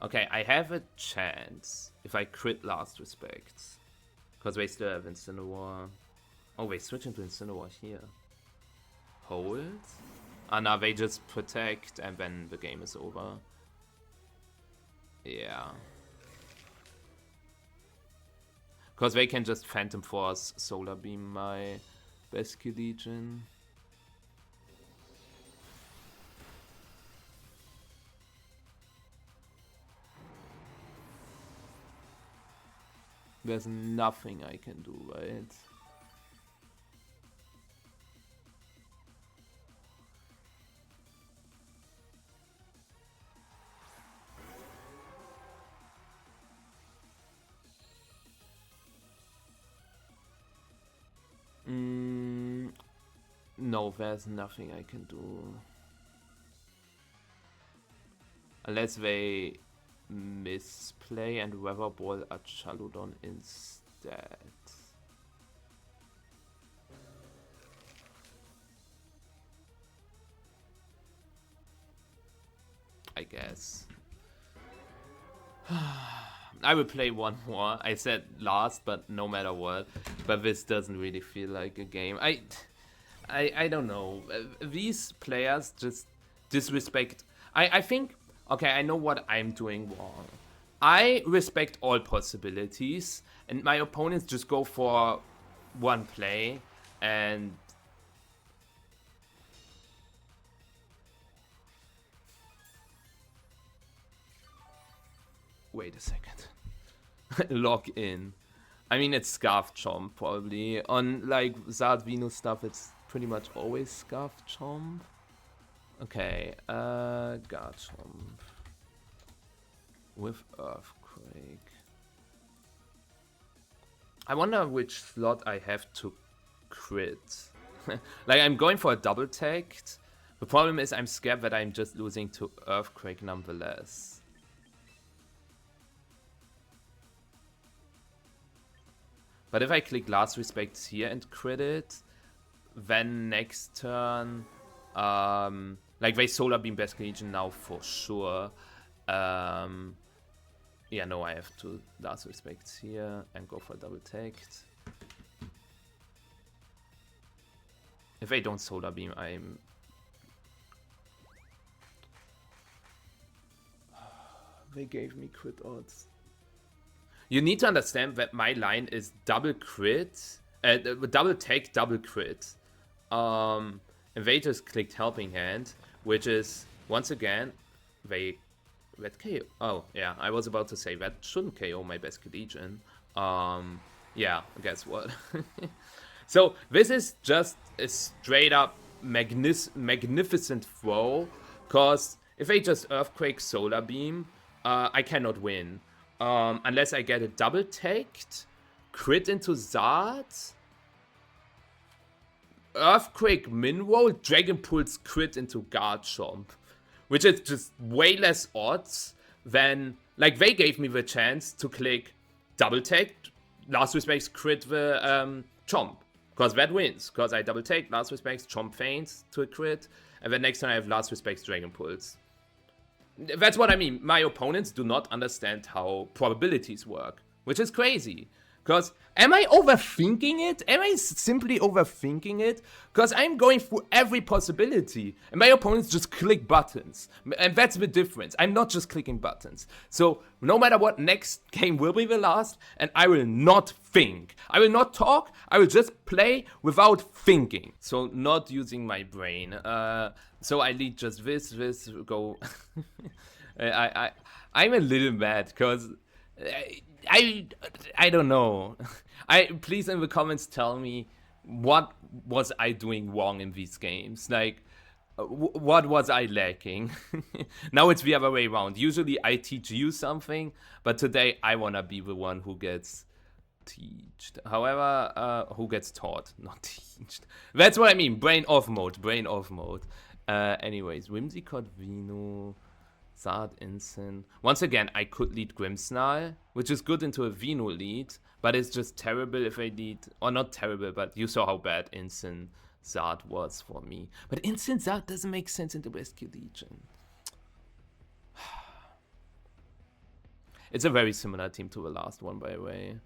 Okay, I have a chance if I crit Last Respects. Because they still have Incineroar. Oh, they switch into Incineroar here. Hold? Ah, no, they just protect and then the game is over. Yeah. Because they can just Phantom Force Solar Beam my Basque Legion. There's nothing I can do, right? No, there's nothing I can do. Unless they misplay and Weather Ball at Chaludon instead. I guess. I will play one more. I said last, but no matter what. But this doesn't really feel like a game. I don't know. These players just disrespect. I think. Okay, I know what I'm doing wrong. I respect all possibilities, and my opponents just go for one play, and wait a second. Log in. I mean, it's Scarf Chomp probably. On like Zard Venus stuff, it's pretty much always Scarf Chomp. Okay, Garchomp with Earthquake. I wonder which slot I have to crit. Like, I'm going for a double tagged. The problem is I'm scared that I'm just losing to Earthquake nonetheless. But if I click Last Respects here and crit it, then next turn, like they Solar Beam Basque Legion now for sure. Yeah, no, I have to Last Respects here and go for double tagged. If they don't Solar Beam, I'm... They gave me crit odds. You need to understand that my line is double crit, double tag, double crit. And they just clicked Helping Hand, which is, once again, that KO. Oh, yeah, I was about to say that shouldn't KO my Basque Legion. Yeah, guess what? So, this is just a straight up magnificent throw, because if they just Earthquake Solar Beam, I cannot win. Unless I get a double tagged, crit into Zard, Earthquake min roll, Dragon Pulse crit into Garchomp, which is just way less odds than, like, they gave me the chance to click double tag, Last Respects crit the Chomp, because that wins, because I double tag, Last Respects, Chomp feigns to a crit, and then next time I have Last Respects Dragon Pulse. That's what I mean. My opponents do not understand how probabilities work, which is crazy. Because am I overthinking it? Am I simply overthinking it? Because I'm going through every possibility. And my opponents just click buttons. And that's the difference. I'm not just clicking buttons. So no matter what, next game will be the last. And I will not think. I will not talk. I will just play without thinking. So not using my brain. So I lead just this, go. I'm a little mad because... I don't know. Please in the comments tell me what was I doing wrong in these games. Like, what was I lacking? Now it's the other way around. Usually I teach you something, but today I wanna be the one who gets teached. However, who gets taught, not teached. That's what I mean. Brain off mode. Brain off mode. Anyways, Whimsicott, Vino. Zard, Instant. Once again, I could lead Grimmsnarl, which is good into a Vino lead, but it's just terrible if I lead, or not terrible, but you saw how bad Instant Zard was for me. But Instant Zard doesn't make sense into Rescue Legion. It's a very similar team to the last one, by the way.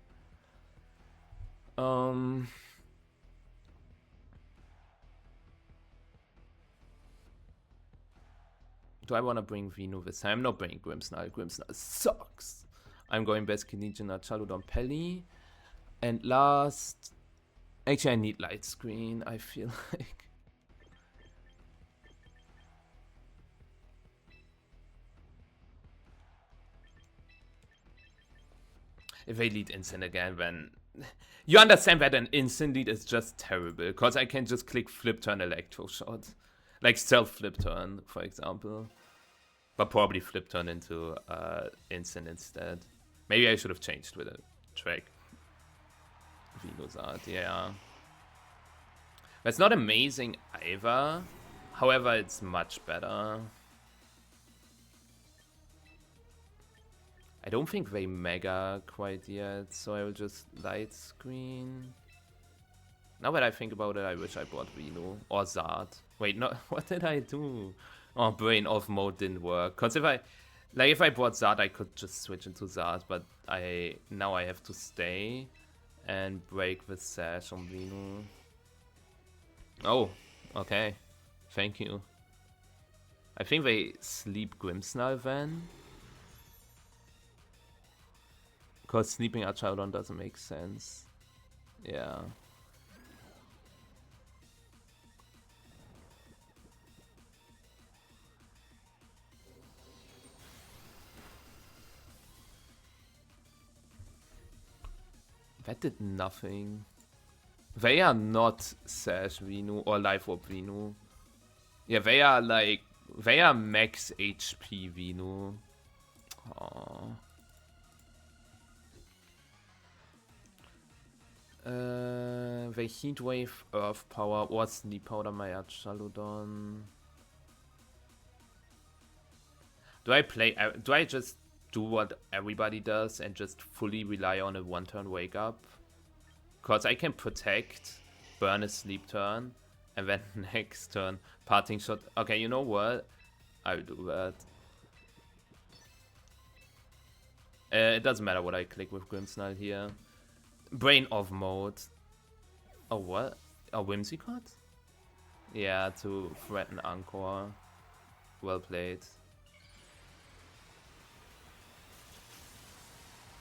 Do I want to bring Vino this time? I'm not bringing Grimmsnarl. Grimmsnarl sucks. I'm going Rescue Legion, Chaludon, Pelly. And last... Actually, I need Light Screen, I feel like. If I lead Instant again, then... You understand that an Instant lead is just terrible. Because I can just click Flip Turn Electro Shot. Like Stealth Flip Turn, for example. But probably Flip Turn into Instant instead. Maybe I should have changed with a track. Vino's art, yeah. That's not amazing either. However, it's much better. I don't think they mega quite yet, so I will just Light Screen. Now that I think about it, I wish I bought Vino or Zard. Wait, no, what did I do? Oh, brain off mode didn't work. Cause if I bought Zard, I could just switch into Zard, but now I have to stay and break the sash on Vino. Oh, okay. Thank you. I think they sleep Grimmsnarl then. Cause sleeping Archaudon doesn't make sense. Yeah. That did nothing. They are not Sash Vino or Life Orb Vino. Yeah, they are max HP Vino. Aww. They Heatwave, Earth Power, or Sleep Powder my Chaludon. Do I just do what everybody does and just fully rely on a one-turn wake up? Cause I can protect, burn a sleep turn, and then next turn parting shot. Okay, you know what? I'll do that. It doesn't matter what I click with Grimmsnarl here. Brain off mode. Oh, what? A Whimsicott? Yeah, to threaten Anchor. Well played.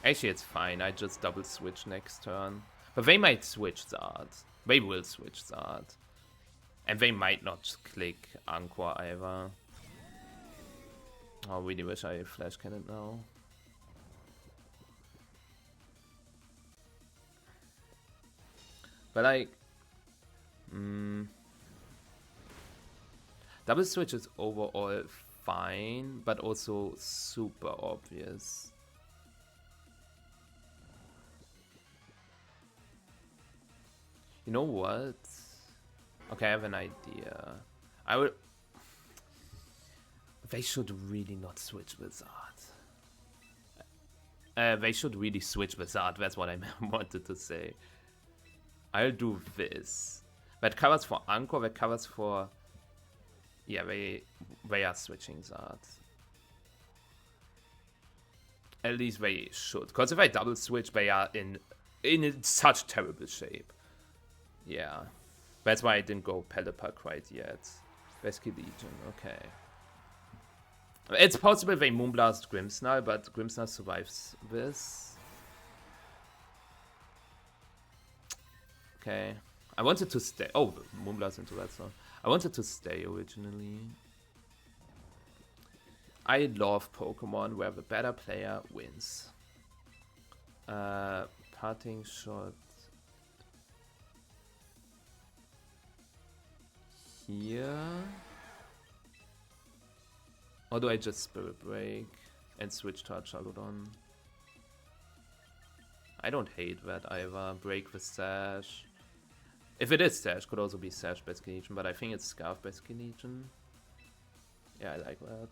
Actually, it's fine. I just double switch next turn. But they might switch Zard. They will switch Zard. And they might not click Anchor either. Oh, I really wish I flash cannon now. But like... double switch is overall fine, but also super obvious. You know what? Okay, I have an idea. I would... They should really not switch with Zard. They should really switch with Zard, that's what I wanted to say. I'll do this. That covers for Anchor, that covers for... Yeah, they are switching Zard. At least they should. Because if I double switch, they are in such terrible shape. Yeah. That's why I didn't go Pelipper quite yet. Rescue Legion, okay. It's possible they Moonblast Grimmsnarl, but Grimmsnarl survives this. Okay. I wanted to stay. Oh, Moonblast into that zone. I wanted to stay originally. I love Pokemon where the better player wins. Parting shot. Here. Or do I just Spirit Break and switch to Archaludon? I don't hate that either. Break the Sash. If it is Sash, could also be Sash Best Legion, but I think it's Scarf Best Legion. Yeah, I like that.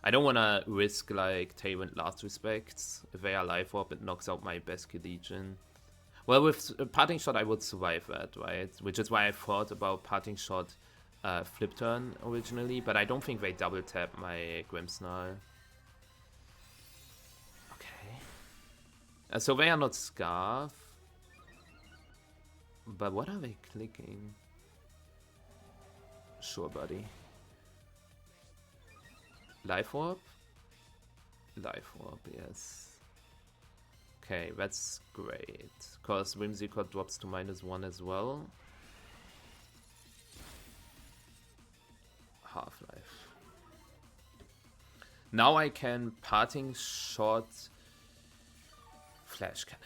I don't wanna risk like Tailwind Last Respects. If they are Life Orb, it knocks out my Best Legion. Well, with Parting Shot, I would survive that, right? Which is why I thought about Parting Shot Flip Turn originally, but I don't think they double tap my Grimmsnarl. Okay. So they are not Scarf. But what are they clicking? Sure, buddy. Life Orb? Life Orb, yes. Okay, that's great. Because Whimsicott drops to -1 as well. Half-Life. Now I can Parting Shot Flash Cannon.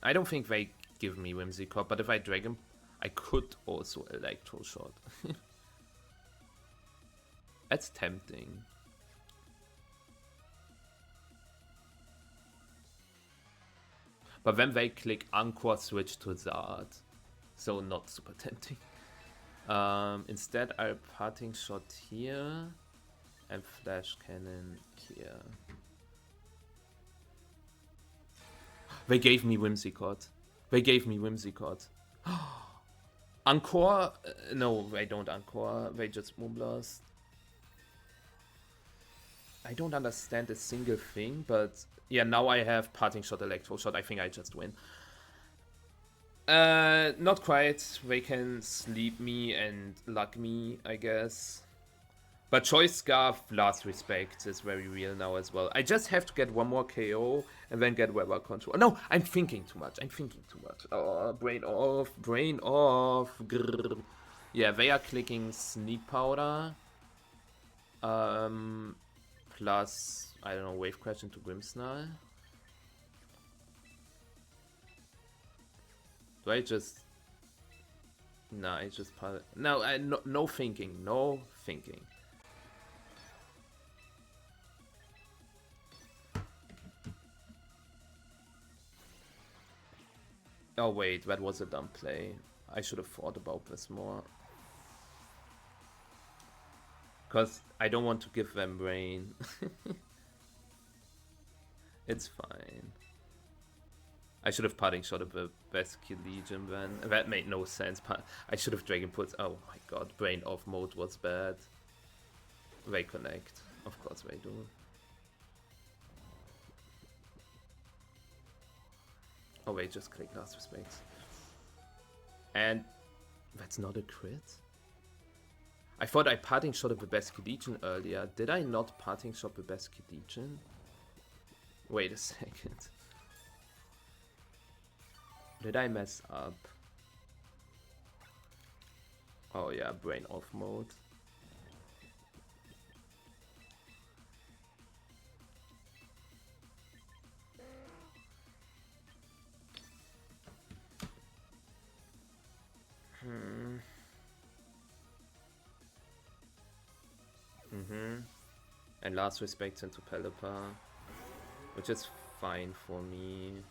I don't think they give me Whimsicott, but if I Dragon, I could also Electro Shot. That's tempting. But when they click Anchor, switch to Zard. So not super tempting. Instead, I'll Parting Shot here and Flash Cannon here. They gave me Whimsicott. They gave me Whimsicott. Anchor? No, they don't Anchor. They just Moonblast. I don't understand a single thing, but yeah, now I have Parting Shot, Electro Shot. I think I just win. Not quite. They can sleep me and luck me, I guess. But Choice Scarf, Last Respect is very real now as well. I just have to get one more KO and then get Weather Control. No, I'm thinking too much. I'm thinking too much. Oh, brain off, brain off. Grrr. Yeah, they are clicking Sneak Powder. Plus, I don't know, Wave Crash into Grimmsnarl. Do I just... Nah, I just... No, no thinking. No thinking. Oh wait, that was a dumb play. I should have thought about this more. Because I don't want to give them brain. It's fine. I should have Parting Shot of the Best Legion then. That made no sense. I should have Dragon Put. Oh my god, brain off mode was bad. They connect. Of course they do. Oh wait, just click Last Respects. And that's not a crit? I thought I Parting Shot of the Best Legion earlier. Did I not Parting Shot the Best Legion? Wait a second. Did I mess up? Oh yeah, brain off mode. And Last Respect into Pelipper, which is fine for me.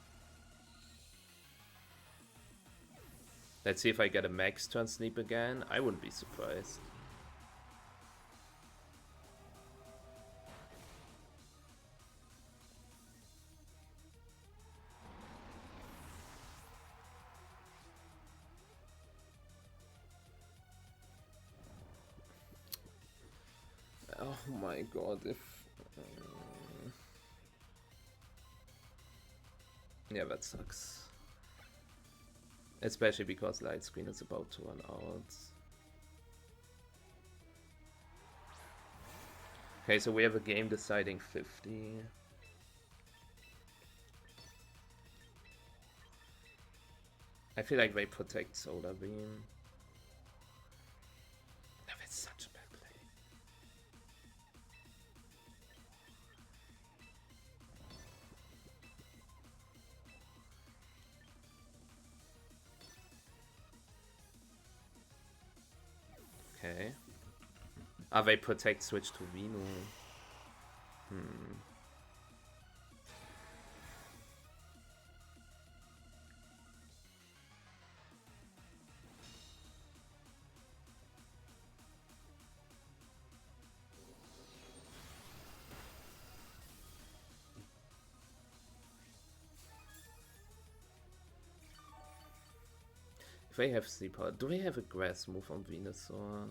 Let's see if I get a max turn sleep again. I wouldn't be surprised. Oh my god, if... yeah, that sucks. Especially because light screen is about to run out. Okay, so we have a game deciding 50. I feel like they protect Solar Beam. No, that's such a bad play. Okay. Ah, they protect switch to Vino. If they have Sleeper, do they have a grass move on Venusaur?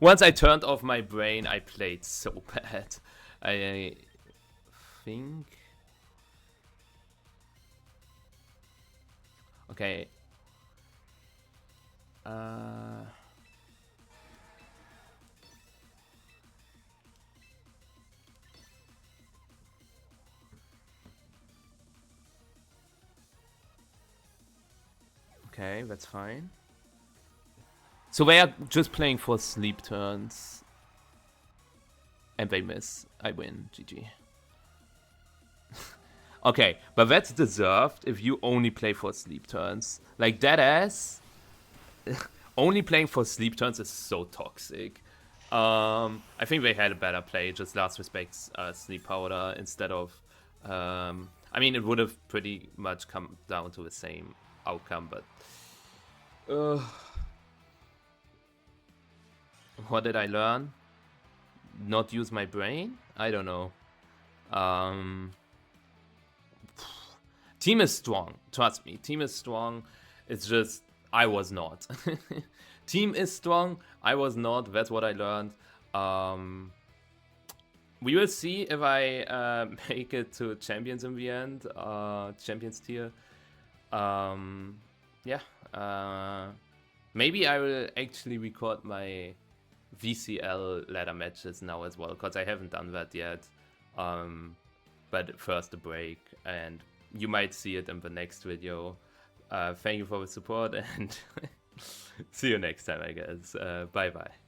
Once I turned off my brain, I played so bad. I think. Okay. Okay, that's fine. So they are just playing for sleep turns. And they miss. I win. GG. Okay, but that's deserved if you only play for sleep turns. Like, that ass. Only playing for sleep turns is so toxic. I think they had a better play. Just last respects sleep powder instead of... I mean, it would have pretty much come down to the same outcome, but... what did I learn? Not use my brain? I don't know. Team is strong. Trust me. Team is strong. It's just, I was not. Team is strong. I was not. That's what I learned. We will see if I make it to Champions in the end. Champions tier. Yeah. Maybe I will actually record my VCL ladder matches now as well, because I haven't done that yet. But first a break, and you might see it in the next video. Thank you for the support, and see you next time, I guess. Bye bye.